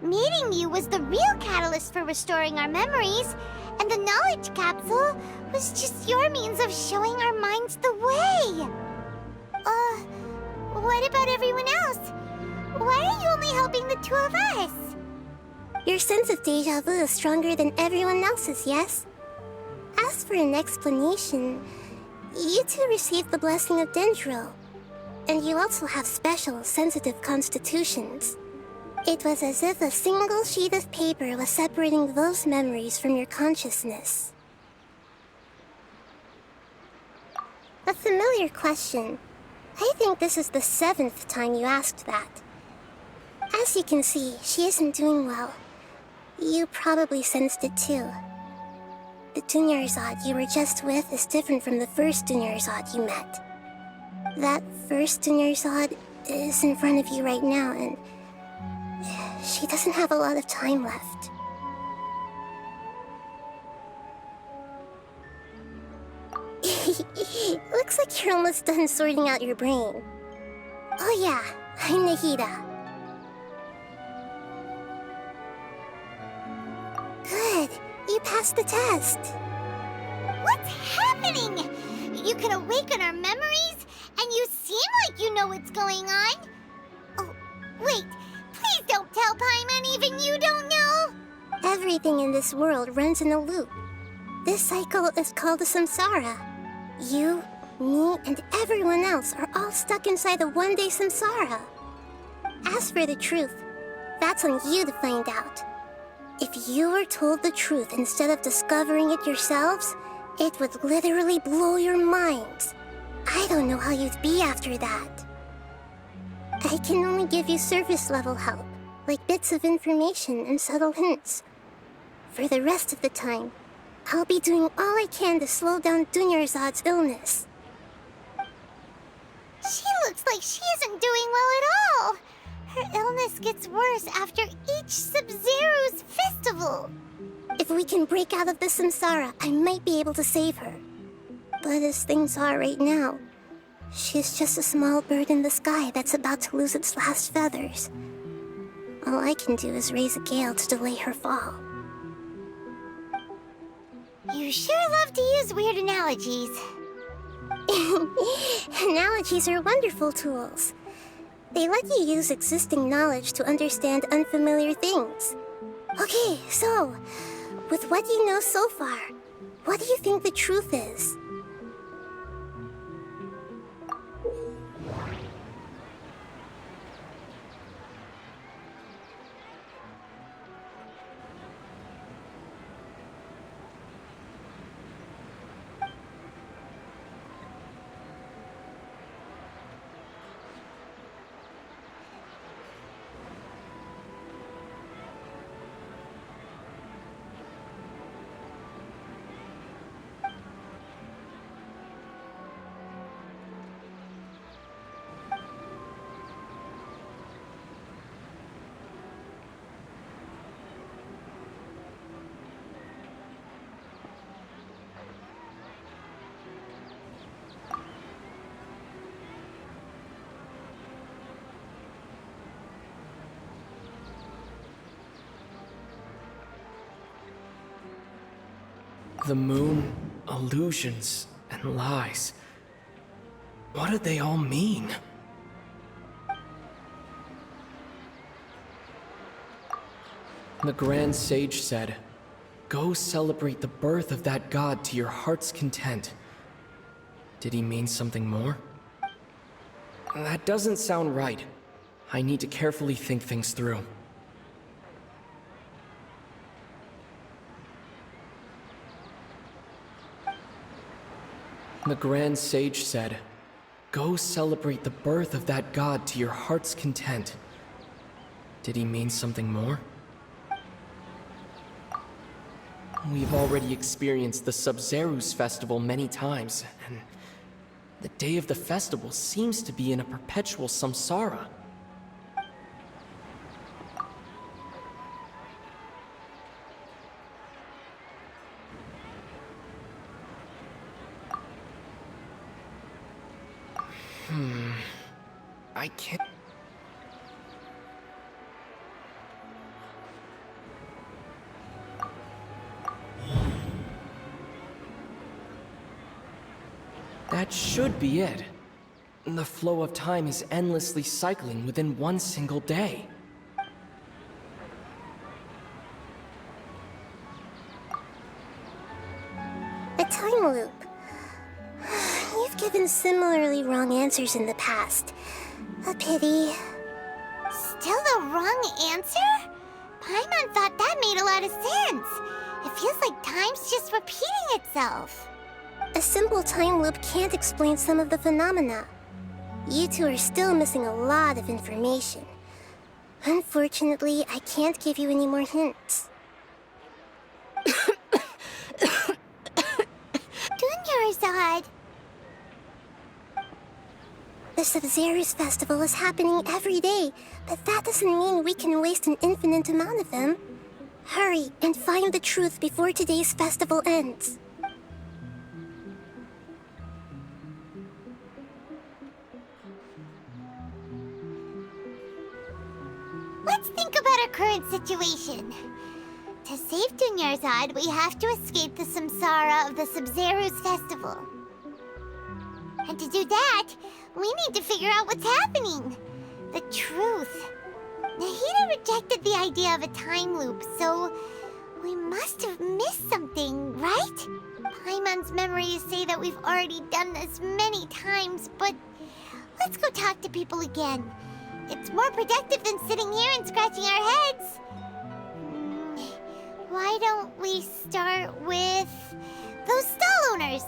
Meeting you was the real catalyst for restoring our memories, and the knowledge capsule was just your means of showing our minds the way. What about everyone else? Why are you only helping the two of us? Your sense of deja vu is stronger than everyone else's, yes? As for an explanation, you two received the blessing of Dendro, and you also have special, sensitive constitutions. It was as if a single sheet of paper was separating those memories from your consciousness. A familiar question. I think this is the 7th time you asked that. As you can see, she isn't doing well. You probably sensed it too. The Dunyarzad you were just with is different from the first Dunyarzad you met. That first Dunyarzad is in front of you right now, and she doesn't have a lot of time left. Looks like you're almost done sorting out your brain. Oh yeah, I'm Nahida. Good, you passed the test. What's happening? You can awaken our memories, and you seem like you know what's going on. Oh, wait, please don't tell Paimon even you don't know. Everything in this world runs in a loop. This cycle is called a samsara. You, me, and everyone else are all stuck inside a one-day samsara. As for the truth, that's on you to find out. If you were told the truth instead of discovering it yourselves, it would literally blow your minds. I don't know how you'd be after that. I can only give you surface-level help, like bits of information and subtle hints. For the rest of the time, I'll be doing all I can to slow down Dunyarzad's illness. She looks like she isn't doing well at all. Her illness gets worse after each Sub-Zero's festival. If we can break out of the samsara, I might be able to save her. But as things are right now, she's just a small bird in the sky that's about to lose its last feathers. All I can do is raise a gale to delay her fall. You sure love to use weird analogies. Analogies are wonderful tools. They let you use existing knowledge to understand unfamiliar things. Okay, so, with what you know so far, what do you think the truth is? The moon, illusions, and lies. What do they all mean? The Grand Sage said, "Go celebrate the birth of that god to your heart's content." Did he mean something more? That doesn't sound right. I need to carefully think things through. The Grand Sage said, "Go celebrate the birth of that god to your heart's content." Did he mean something more? We've already experienced the Sub-Zeru's festival many times, and the day of the festival seems to be in a perpetual samsara. I can't... That should be it. The flow of time is endlessly cycling within one single day. A time loop. You've given similarly wrong answers in the past. A pity. Still the wrong answer? Paimon thought that made a lot of sense. It feels like time's just repeating itself. A simple time loop can't explain some of the phenomena. You two are still missing a lot of information. Unfortunately, I can't give you any more hints. hard. The Sub-Zero's festival is happening every day, but that doesn't mean we can waste an infinite amount of them. Hurry and find the truth before today's festival ends. Let's think about our current situation. To save Dunyarzad, we have to escape the samsara of the Sub-Zero's festival. And to do that, we need to figure out what's happening. The truth. Nahida rejected the idea of a time loop, so we must have missed something, right? Paimon's memories say that we've already done this many times, but let's go talk to people again. It's more productive than sitting here and scratching our heads. Why don't we start with those stall owners?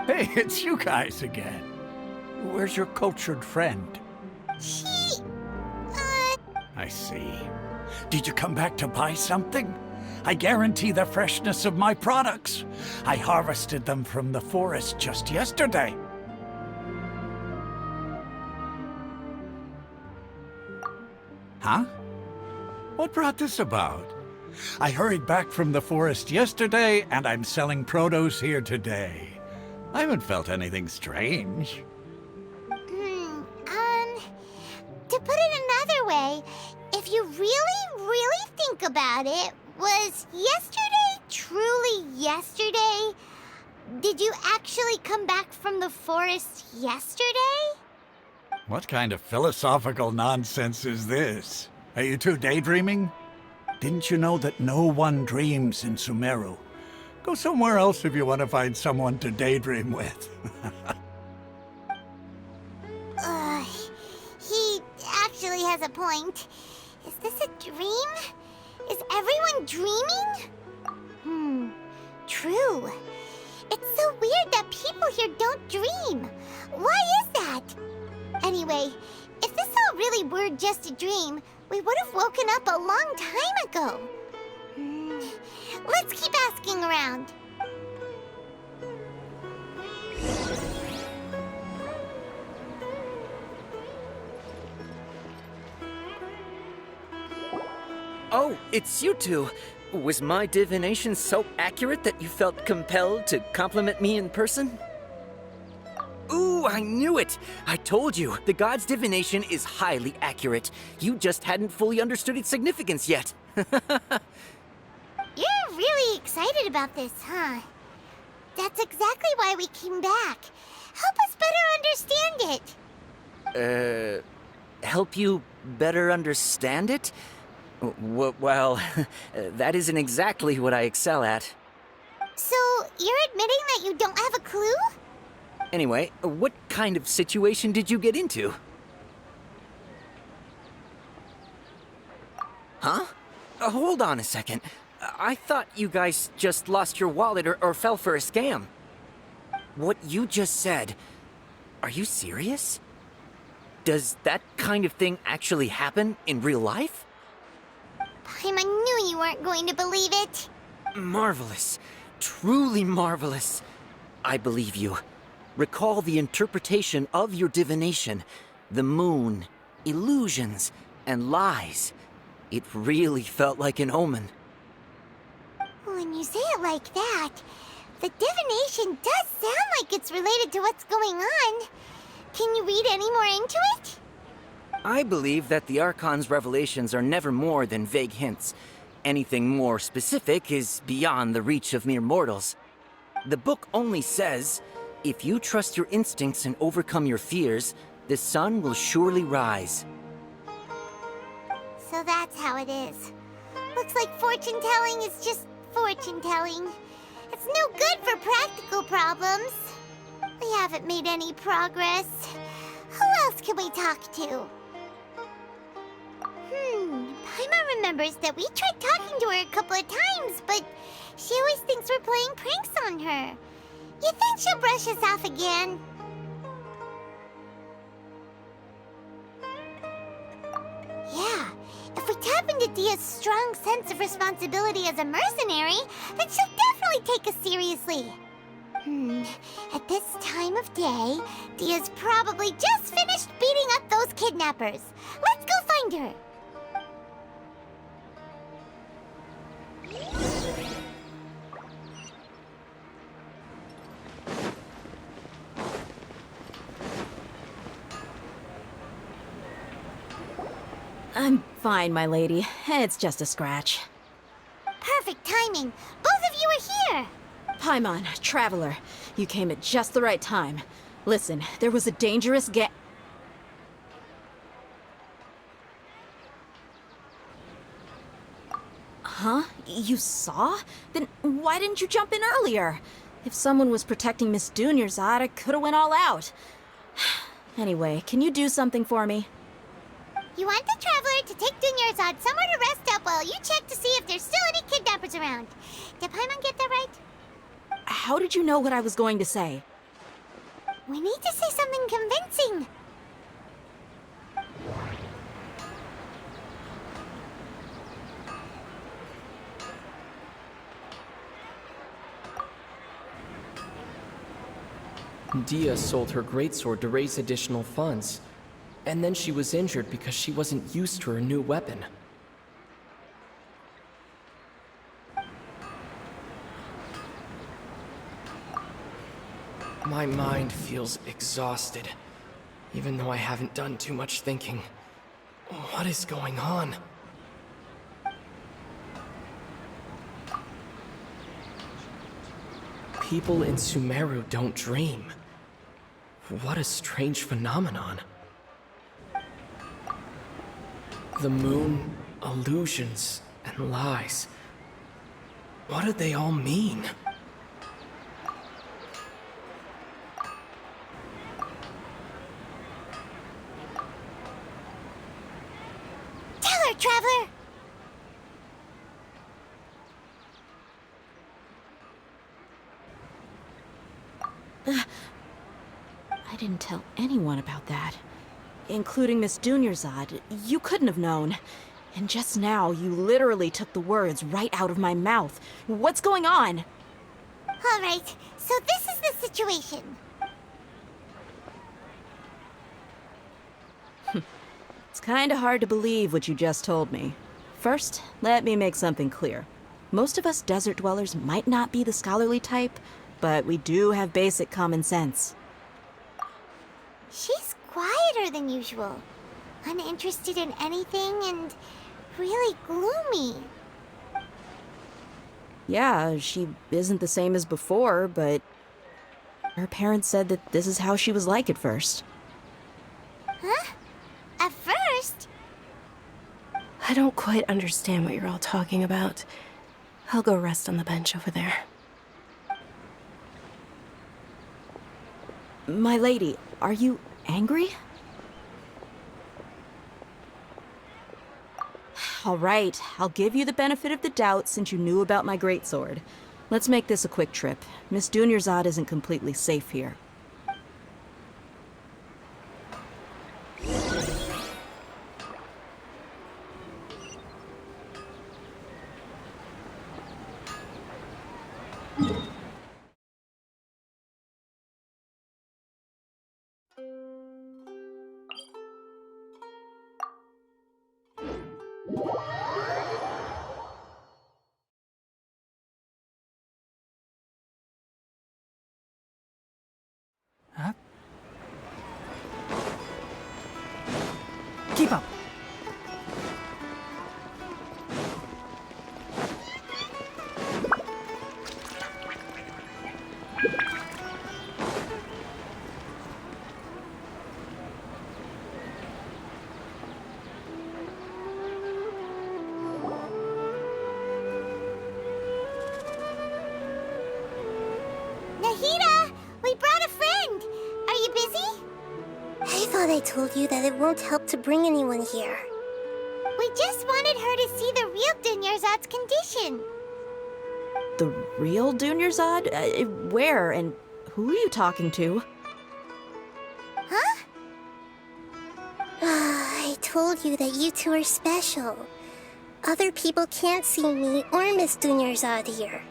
Hey, it's you guys again. Where's your cultured friend? I see. Did you come back to buy something? I guarantee the freshness of my products. I harvested them from the forest just yesterday. Huh? What brought this about? I hurried back from the forest yesterday, and I'm selling produce here today. I haven't felt anything strange. To put it another way, if you really think about it, was yesterday truly yesterday? Did you actually come back from the forest yesterday? What kind of philosophical nonsense is this? Are you two daydreaming? Didn't you know that no one dreams in Sumeru? Go somewhere else if you want to find someone to daydream with. He actually has a point. Is this a dream? Is everyone dreaming? True. It's so weird that people here don't dream. Why is that? Anyway, if this all really were just a dream, we would have woken up a long time ago. Let's keep asking around. Oh, it's you two. Was my divination so accurate that you felt compelled to compliment me in person? Ooh, I knew it! I told you, the god's divination is highly accurate. You just hadn't fully understood its significance yet. You're really excited about this, huh? That's exactly why we came back. Help us better understand it. Help you better understand it? Well, that isn't exactly what I excel at. So, you're admitting that you don't have a clue? Anyway, what kind of situation did you get into? Huh? Hold on a second. I thought you guys just lost your wallet or fell for a scam. What you just said, are you serious? Does that kind of thing actually happen in real life? Paimon knew you weren't going to believe it. Marvelous. Truly marvelous. I believe you. Recall the interpretation of your divination. The moon, illusions, and lies. It really felt like an omen. When you say it like that, the divination does sound like it's related to what's going on. Can you read any more into it? I believe that the Archon's revelations are never more than vague hints. Anything more specific is beyond the reach of mere mortals. The book only says, if you trust your instincts and overcome your fears, the sun will surely rise. So that's how it is. Looks like fortune-telling is just fortune-telling. It's It's no good for practical problems. We haven't made any progress. Who else can we talk to? Paimon remembers that we tried talking to her a couple of times, but she always thinks we're playing pranks on her. You think she'll brush us off again? Yeah, if we tap into Dia's strong sense of responsibility as a mercenary, then she'll definitely take us seriously. At this time of day, Dia's probably just finished beating up those kidnappers. Let's go find her. I'm fine, my lady. It's just a scratch. Perfect timing. Both of you are here. Paimon, Traveler, you came at just the right time. Listen, there was a dangerous Huh? You saw? Then why didn't you jump in earlier? If someone was protecting Miss Dunyarzad, I could've went all out. Anyway, can you do something for me? You want the Traveler to take Dunyarzad somewhere to rest up while you check to see if there's still any kidnappers around. Did Paimon get that right? How did you know what I was going to say? We need to say something convincing. Dia sold her greatsword to raise additional funds. And then she was injured because she wasn't used to her new weapon. My mind feels exhausted, even though I haven't done too much thinking. What is going on? People in Sumeru don't dream. What a strange phenomenon. The moon, illusions, and lies. What do they all mean? Tell her, Traveler! I didn't tell anyone about that. Including Miss Dunyarzad. You couldn't have known. And just now, you literally took the words right out of my mouth. What's going on? All right, so this is the situation. It's kinda hard to believe what you just told me. First, let me make something clear. Most of us desert dwellers might not be the scholarly type, but we do have basic common sense. She's quieter than usual. Uninterested in anything and really gloomy. Yeah, she isn't the same as before, but her parents said that this is how she was like at first. Huh? At first? I don't quite understand what you're all talking about. I'll go rest on the bench over there. My lady, are you angry? All right, I'll give you the benefit of the doubt since you knew about my greatsword. Let's make this a quick trip. Miss Dunyarzad isn't completely safe here. Huh? Keep up. I told you that it won't help to bring anyone here. We just wanted her to see the real Dunyarzad's condition. The real Dunyarzad? Where and who are you talking to? Huh? I told you that you two are special. Other people can't see me or Miss Dunyarzad here.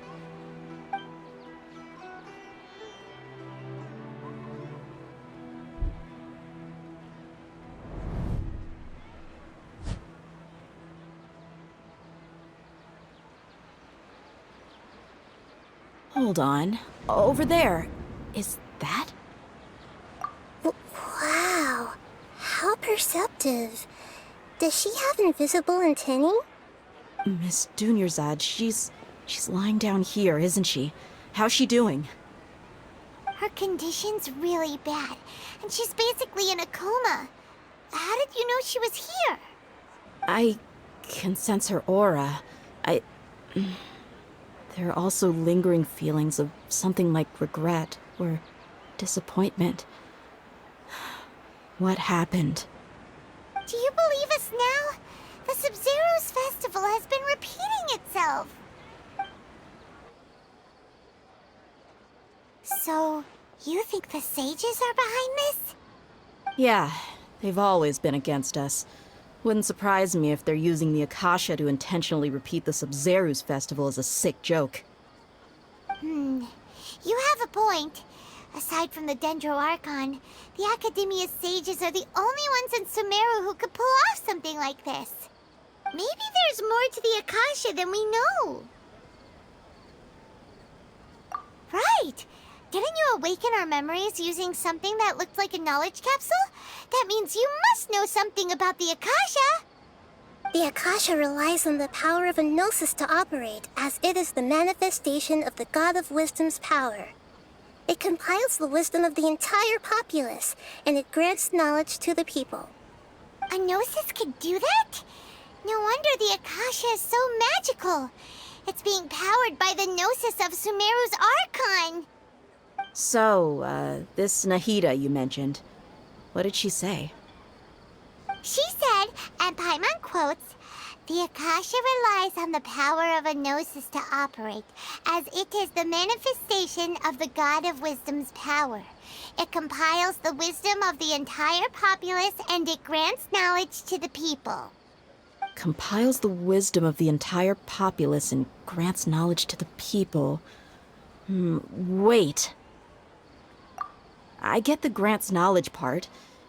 Hold on. Over there. Is that? Wow. How perceptive. Does she have invisible antennae? Miss Dunyarzad, she's lying down here, isn't she? How's she doing? Her condition's really bad, and she's basically in a coma. How did you know she was here? I can sense her aura. There are also lingering feelings of something like regret or disappointment. What happened? Do you believe us now? The Sumeru's festival has been repeating itself. So, you think the sages are behind this? Yeah, they've always been against us. Wouldn't surprise me if they're using the Akasha to intentionally repeat the Sumeru's festival as a sick joke. You have a point. Aside from the Dendro Archon, the Academia's sages are the only ones in Sumeru who could pull off something like this. Maybe there's more to the Akasha than we know. Right! Didn't you awaken our memories using something that looked like a knowledge capsule? That means you must know something about the Akasha! The Akasha relies on the power of a gnosis to operate, as it is the manifestation of the God of Wisdom's power. It compiles the wisdom of the entire populace, and it grants knowledge to the people. A gnosis could do that? No wonder the Akasha is so magical. It's being powered by the gnosis of Sumeru's Archon. So, this Nahida you mentioned, what did she say? She said, and Paimon quotes, "The Akasha relies on the power of a gnosis to operate, as it is the manifestation of the God of Wisdom's power. It compiles the wisdom of the entire populace, and it grants knowledge to the people." Compiles the wisdom of the entire populace and grants knowledge to the people. Wait. I get the grants knowledge part.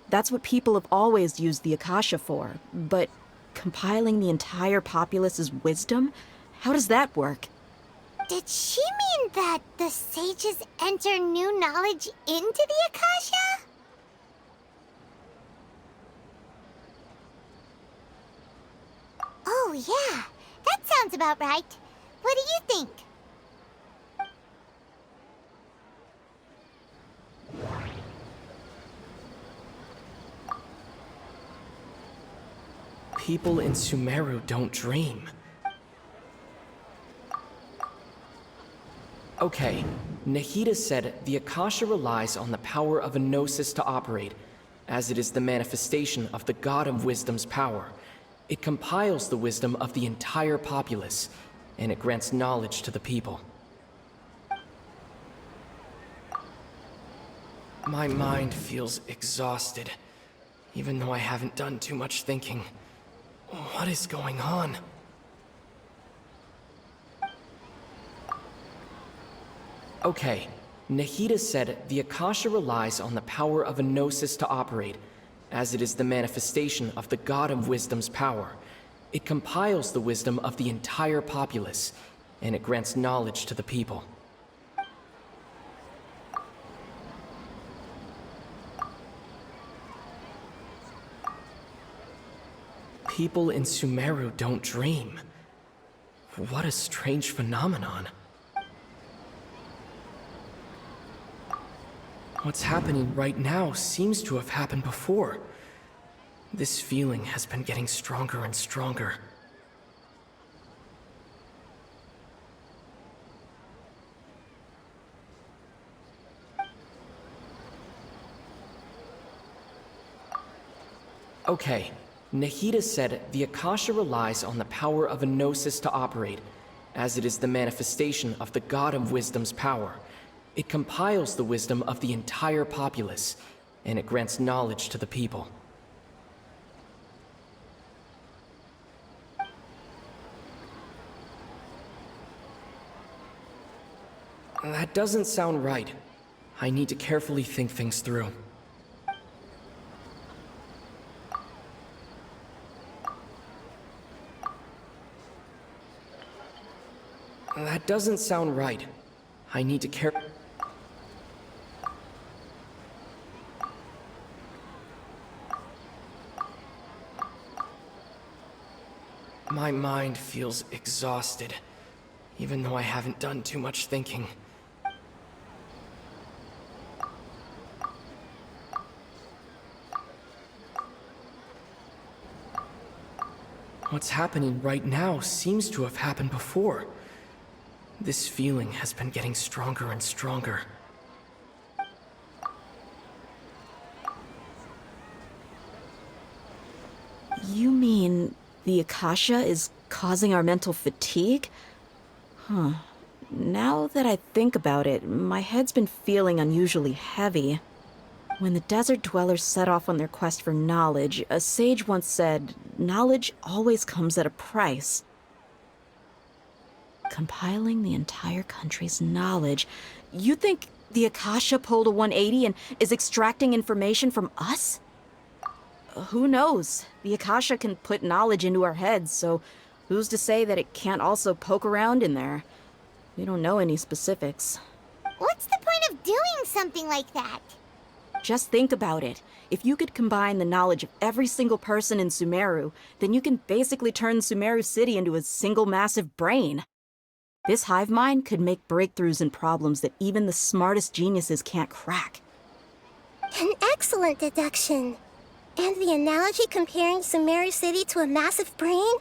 That's what people have always used the Akasha for. But compiling the entire populace's wisdom? How does that work? Did she mean that the sages enter new knowledge into the Akasha? Oh, yeah. That sounds about right. What do you think? People in Sumeru don't dream. Okay, Nahida said the Akasha relies on the power of a gnosis to operate, as it is the manifestation of the God of Wisdom's power. It compiles the wisdom of the entire populace, and it grants knowledge to the people. My mind feels exhausted, even though I haven't done too much thinking. What is going on? Okay, Nahida said the Akasha relies on the power of a gnosis to operate, as it is the manifestation of the God of Wisdom's power. It compiles the wisdom of the entire populace, and it grants knowledge to the people. People in Sumeru don't dream. What a strange phenomenon. What's happening right now seems to have happened before. This feeling has been getting stronger and stronger. Okay, Nahida said the Akasha relies on the power of a gnosis to operate, as it is the manifestation of the God of Wisdom's power. It compiles the wisdom of the entire populace, and it grants knowledge to the people. That doesn't sound right. I need to carefully think things through. That doesn't sound right. I need to My mind feels exhausted, even though I haven't done too much thinking. What's happening right now seems to have happened before. This feeling has been getting stronger and stronger. You mean the Akasha is causing our mental fatigue? Huh. Now that I think about it, my head's been feeling unusually heavy. When the desert dwellers set off on their quest for knowledge, a sage once said, knowledge always comes at a price. Compiling the entire country's knowledge. You think the Akasha pulled a 180 and is extracting information from us? Who knows? The Akasha can put knowledge into our heads, so who's to say that it can't also poke around in there? We don't know any specifics. What's the point of doing something like that? Just think about it. If you could combine the knowledge of every single person in Sumeru, then you can basically turn Sumeru City into a single massive brain. This hive mind could make breakthroughs in problems that even the smartest geniuses can't crack. An excellent deduction. And the analogy comparing Sumeru City to a massive brain?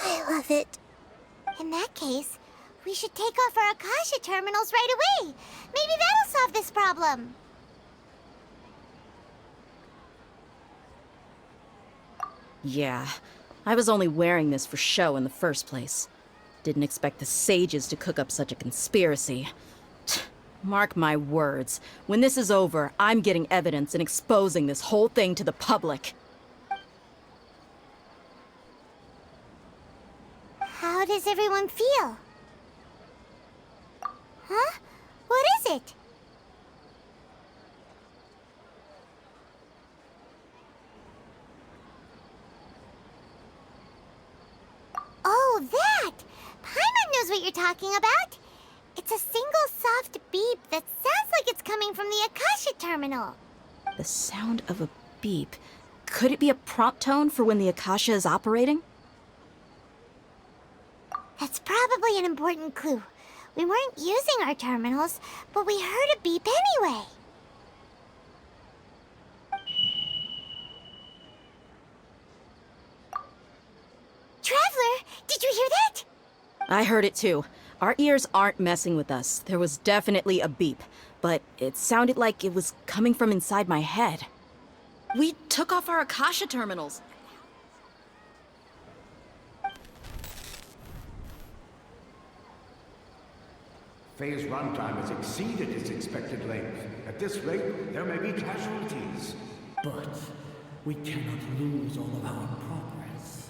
I love it. In that case, we should take off our Akasha terminals right away. Maybe that'll solve this problem. Yeah, I was only wearing this for show in the first place. Didn't expect the sages to cook up such a conspiracy. Mark my words, when this is over, I'm getting evidence and exposing this whole thing to the public. How does everyone feel? Huh? What is it? Oh, that! Paimon knows what you're talking about. It's a single soft beep that sounds like it's coming from the Akasha terminal. The sound of a beep. Could it be a prompt tone for when the Akasha is operating? That's probably an important clue. We weren't using our terminals, but we heard a beep anyway. Traveler, did you hear that? I heard it too. Our ears aren't messing with us. There was definitely a beep, but it sounded like it was coming from inside my head. We took off our Akasha terminals. Phase runtime has exceeded its expected length. At this rate, there may be casualties. But we cannot lose all of our progress.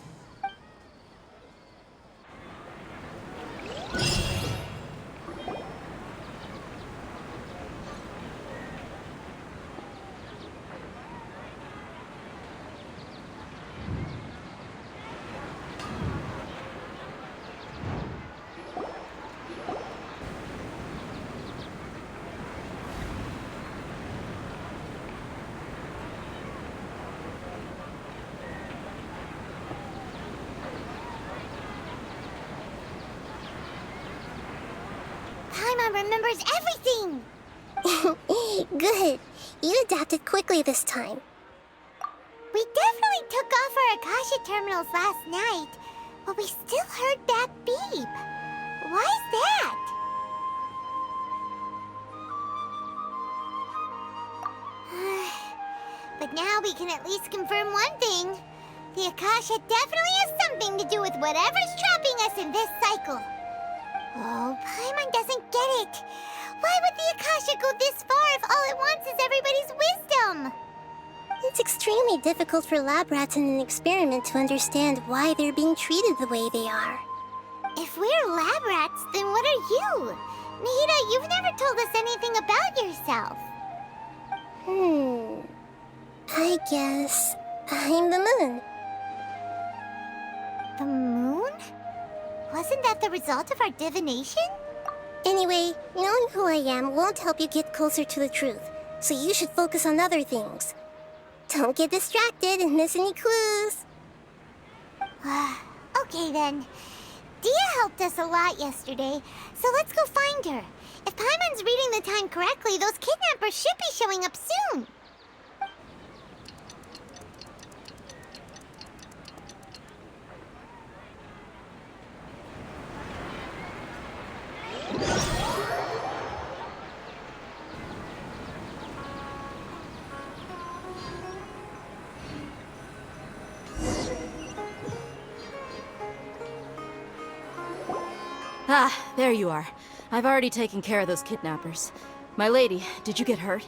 Paimon remembers everything! Good. You adapted quickly this time. We definitely took off our Akasha terminals last night, but we still heard that beep. Why's that? But now we can at least confirm one thing. The Akasha definitely has something to do with whatever's trapping us in this cycle. Oh, Paimon doesn't get it. Why would the Akasha go this far if all it wants is everybody's wisdom? It's extremely difficult for lab rats in an experiment to understand why they're being treated the way they are. If we're lab rats, then what are you? Nahida, you've never told us anything about yourself. I guess I'm the moon. The moon? Wasn't that the result of our divination? Anyway, knowing who I am won't help you get closer to the truth, so you should focus on other things. Don't get distracted and miss any clues. Okay then. Dia helped us a lot yesterday, so let's go find her. If Paimon's reading the time correctly, those kidnappers should be showing up soon. Ah, there you are. I've already taken care of those kidnappers. My lady, did you get hurt?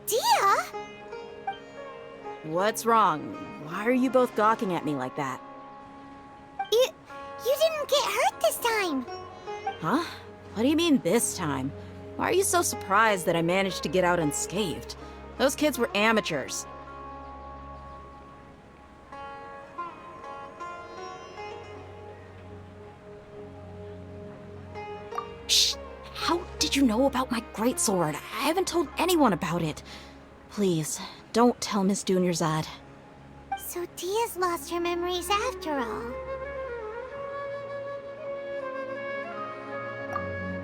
Dia? What's wrong? Why are you both gawking at me like that? You didn't get hurt this time. Huh? What do you mean this time? Why are you so surprised that I managed to get out unscathed? Those kids were amateurs. Shh! How did you know about my greatsword? I haven't told anyone about it. Please, don't tell Miss Dunyarzad. So Dia's lost her memories after all.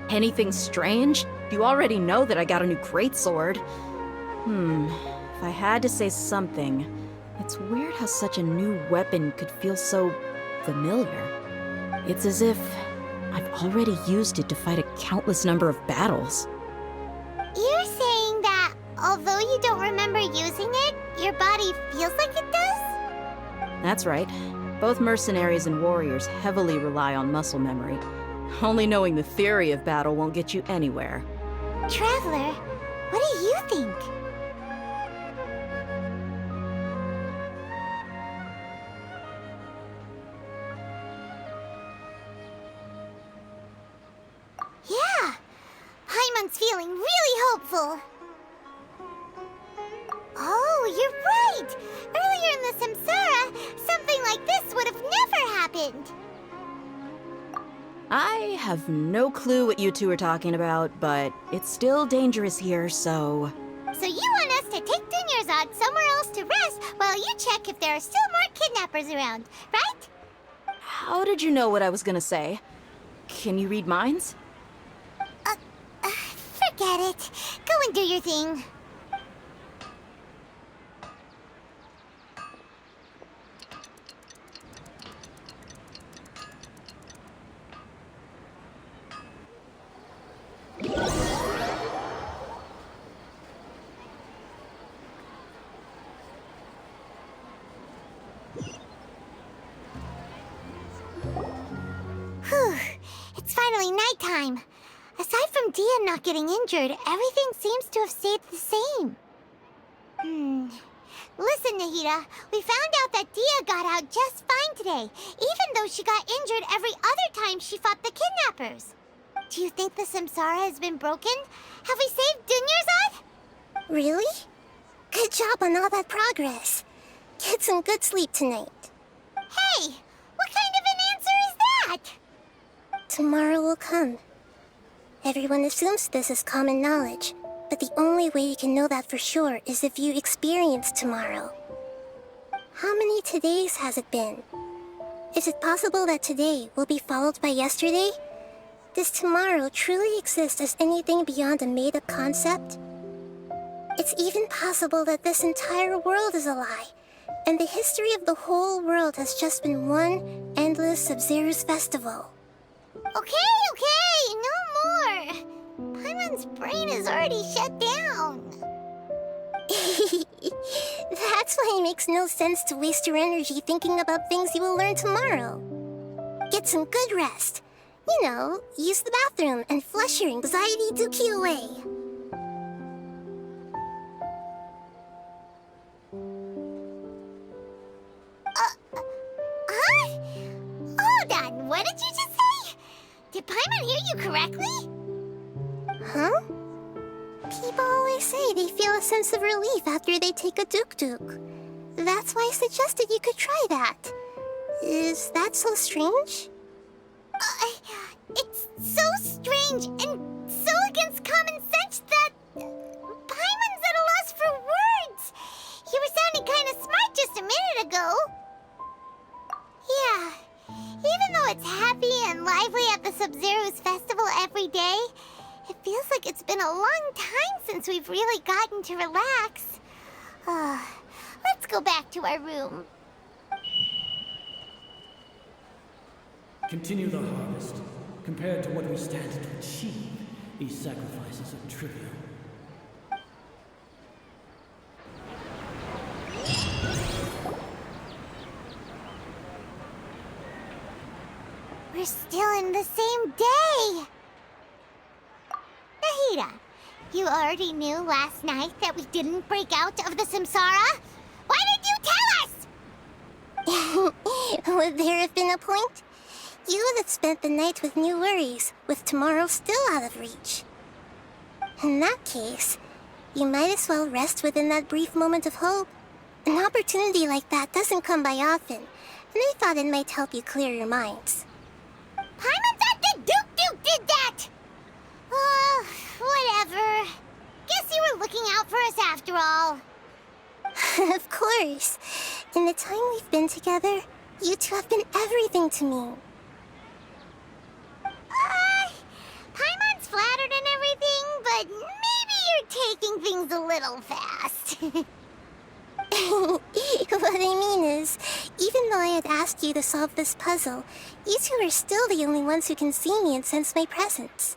Anything strange? You already know that I got a new greatsword. If I had to say something, it's weird how such a new weapon could feel so familiar. It's as if I've already used it to fight a countless number of battles. You're saying that although you don't remember using it, your body feels like it does? That's right. Both mercenaries and warriors heavily rely on muscle memory. Only knowing the theory of battle won't get you anywhere. Traveler, what do you think? Yeah, Paimon's feeling really hopeful. Oh, you're right! Earlier in the Samsara, something like this would have never happened. I have no clue what you two are talking about, but it's still dangerous here, so... So you want us to take Dunyarzad somewhere else to rest while you check if there are still more kidnappers around, right? How did you know what I was gonna say? Can you read minds? Forget it. Go and do your thing. Whew, it's finally nighttime. Aside from Dia not getting injured, everything seems to have stayed the same. Listen, Nahida, we found out that Dia got out just fine today, even though she got injured every other time she fought the kidnappers. Do you think the Samsara has been broken? Have we saved Dunyarzad? Really? Good job on all that progress. Get some good sleep tonight. Hey, what kind of an answer is that? Tomorrow will come. Everyone assumes this is common knowledge, but the only way you can know that for sure is if you experience tomorrow. How many todays has it been? Is it possible that today will be followed by yesterday? Does tomorrow truly exist as anything beyond a made-up concept? It's even possible that this entire world is a lie, and the history of the whole world has just been one endless Sub-Zero's festival. Okay, no more. Paimon's brain is already shut down. That's why it makes no sense to waste your energy thinking about things you will learn tomorrow. Get some good rest. You know, use the bathroom and flush your anxiety dookie away. Huh? Hold on, what did you just say? Did Paimon hear you correctly? Huh? People always say they feel a sense of relief after they take a duk-duk. That's why I suggested you could try that. Is that so strange? It's so strange and so against common sense that Paimon's at a loss for words. You were sounding kind of smart just a minute ago. Yeah, even though it's happy and lively at the Sub-Zero's festival every day, it feels like it's been a long time since we've really gotten to relax. Let's go back to our room. Continue the harvest. Compared to what we stand to achieve, these sacrifices are trivial. We're still in the same day! Nahida, you already knew last night that we didn't break out of the Samsara? Why did you tell us? Would there have been a point? You would have spent the night with new worries, with tomorrow still out of reach. In that case, you might as well rest within that brief moment of hope. An opportunity like that doesn't come by often, and I thought it might help you clear your minds. Paimon thought that Duke did that! Whatever. Guess you were looking out for us after all. Of course. In the time we've been together, you two have been everything to me. Paimon's flattered and everything, but maybe you're taking things a little fast. What I mean is, even though I had asked you to solve this puzzle, you two are still the only ones who can see me and sense my presence.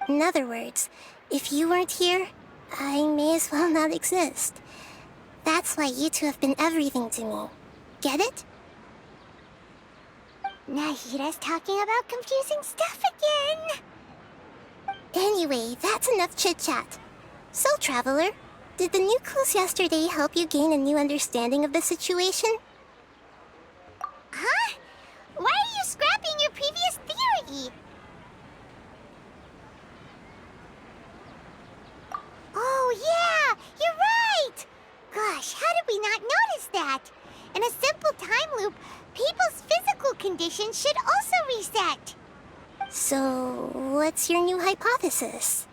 In other words, if you weren't here, I may as well not exist. That's why you two have been everything to me. Get it? Nahida's talking about confusing stuff again. Anyway, that's enough chit-chat. So, Traveler, did the new clues yesterday help you gain a new understanding of the situation? Huh? Why are you scrapping your previous theory? Oh yeah, you're right! Gosh, how did we not notice that? In a simple time loop, people's physical conditions should also reset. So, what's your new hypothesis?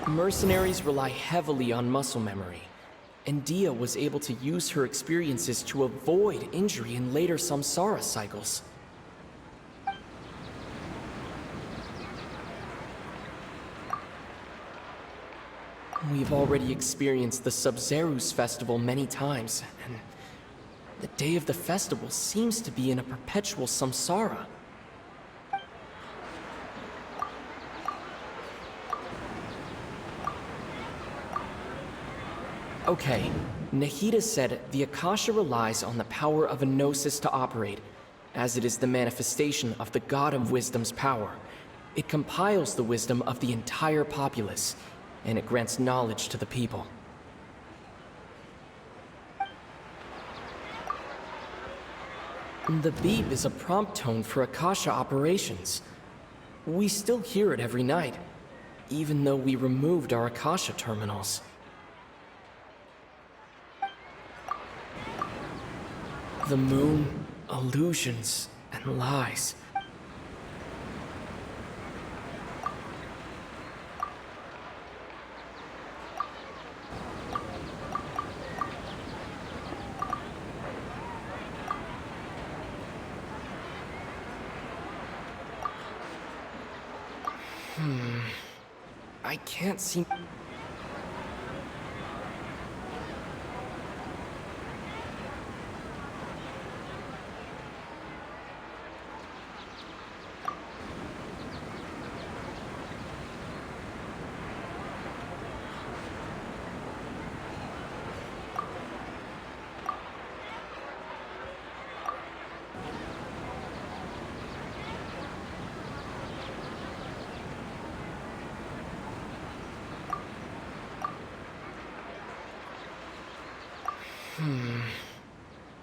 Mercenaries rely heavily on muscle memory, and Dia was able to use her experiences to avoid injury in later samsara cycles. We've already experienced the Sub-Zeru's festival many times, and the day of the festival seems to be in a perpetual samsara. Okay, Nahida said the Akasha relies on the power of a gnosis to operate, as it is the manifestation of the God of Wisdom's power. It compiles the wisdom of the entire populace, and it grants knowledge to the people. The beep is a prompt tone for Akasha operations. We still hear it every night, even though we removed our Akasha terminals. The moon, illusions, and lies. I can't seem...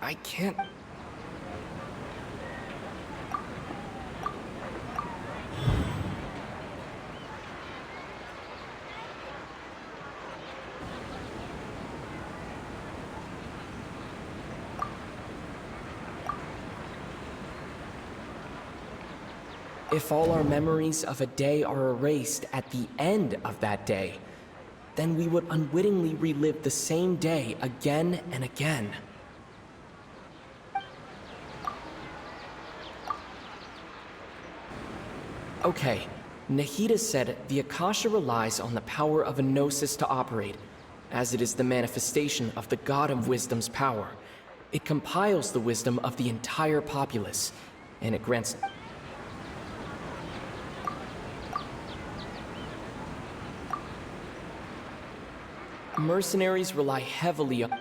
I can't... If all our memories of a day are erased at the end of that day, then we would unwittingly relive the same day again and again. Okay, Nahida said the Akasha relies on the power of a gnosis to operate, as it is the manifestation of the God of Wisdom's power. It compiles the wisdom of the entire populace, and it grants... Mercenaries rely heavily on...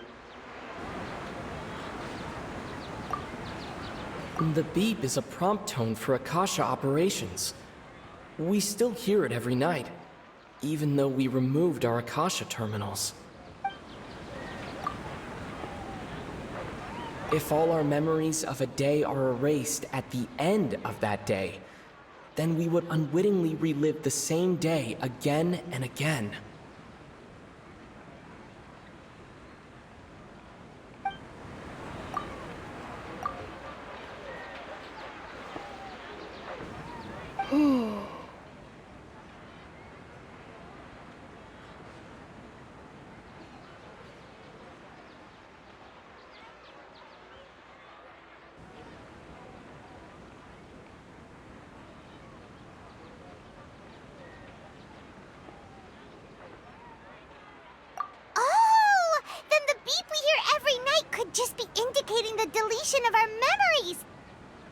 The beep is a prompt tone for Akasha operations. We still hear it every night, even though we removed our Akasha terminals. If all our memories of a day are erased at the end of that day, then we would unwittingly relive the same day again and again. Oh! Then the beep we hear every night could just be indicating the deletion of our memories!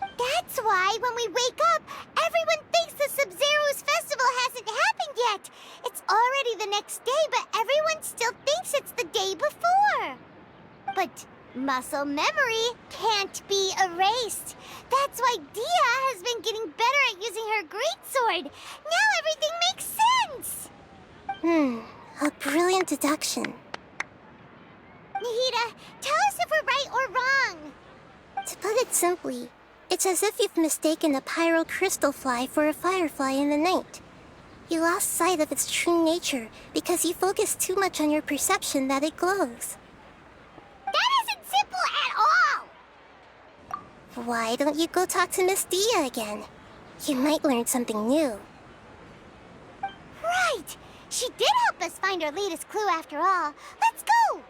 That's why, when we wake up, everyone thinks the Sub-Zero's festival hasn't happened yet! It's already the next day, but everyone still thinks it's the day before! But muscle memory can't be erased. That's why Dia has been getting better at using her greatsword. Now everything makes sense! A brilliant deduction. Nahida, tell us if we're right or wrong. To put it simply, it's as if you've mistaken a pyrocrystal fly for a firefly in the night. You lost sight of its true nature because you focused too much on your perception that it glows. That isn't simple at all! Why don't you go talk to Miss Dia again? You might learn something new. Right! She did help us find our latest clue after all. Let's go!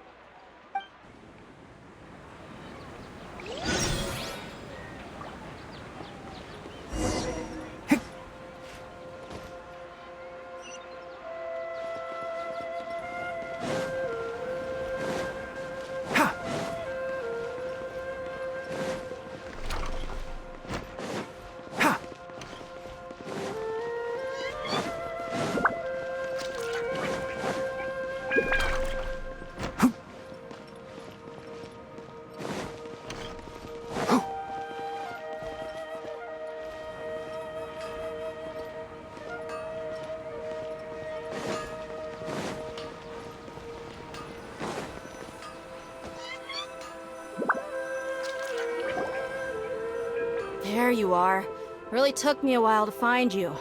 There you are. Really took me a while to find you.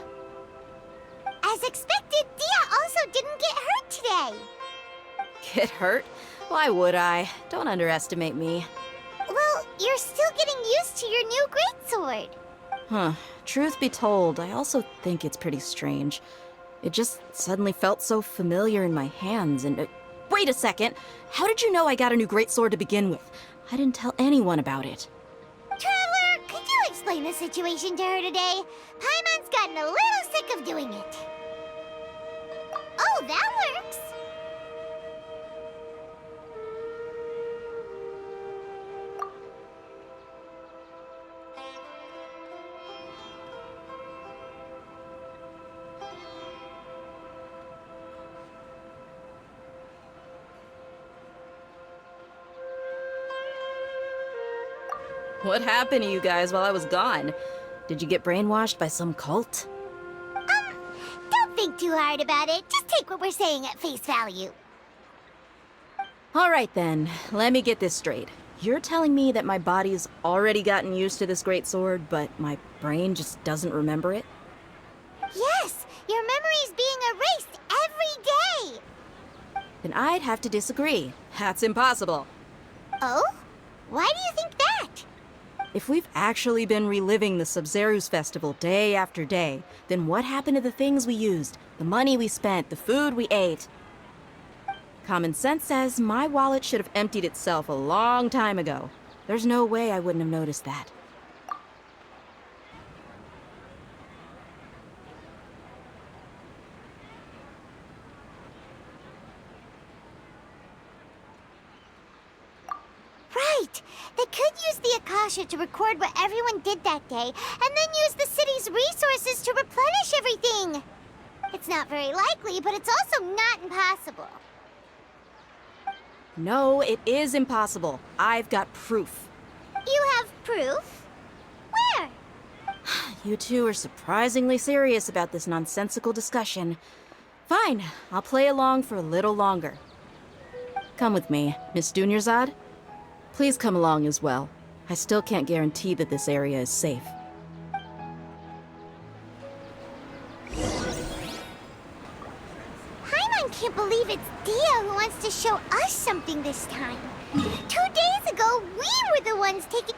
As expected, Dia also didn't get hurt today. Get hurt? Why would I? Don't underestimate me. Well, you're still getting used to your new greatsword. Huh. Truth be told, I also think it's pretty strange. It just suddenly felt so familiar in my hands and... wait a second! How did you know I got a new greatsword to begin with? I didn't tell anyone about it. Traveler, could you explain the situation to her today? Paimon's gotten a little sick of doing it. Oh, that works! What happened to you guys while I was gone? Did you get brainwashed by some cult? Don't think too hard about it. Just take what we're saying at face value. All right then, let me get this straight. You're telling me that my body's already gotten used to this great sword, but my brain just doesn't remember it? Yes, your memory's being erased every day. Then I'd have to disagree. That's impossible. Oh? Why do you think that? If we've actually been reliving the Sub-Zeru's festival day after day, then what happened to the things we used, the money we spent, the food we ate? Common sense says my wallet should have emptied itself a long time ago. There's no way I wouldn't have noticed that. Right! They could use the Akasha to record what everyone did that day, and then use the city's resources to replenish everything! It's not very likely, but it's also not impossible. No, it is impossible. I've got proof. You have proof? Where? You two are surprisingly serious about this nonsensical discussion. Fine, I'll play along for a little longer. Come with me, Miss Dunyarzad. Please come along as well. I still can't guarantee that this area is safe. Paimon can't believe it's Dia who wants to show us something this time. 2 days ago, we were the ones taking...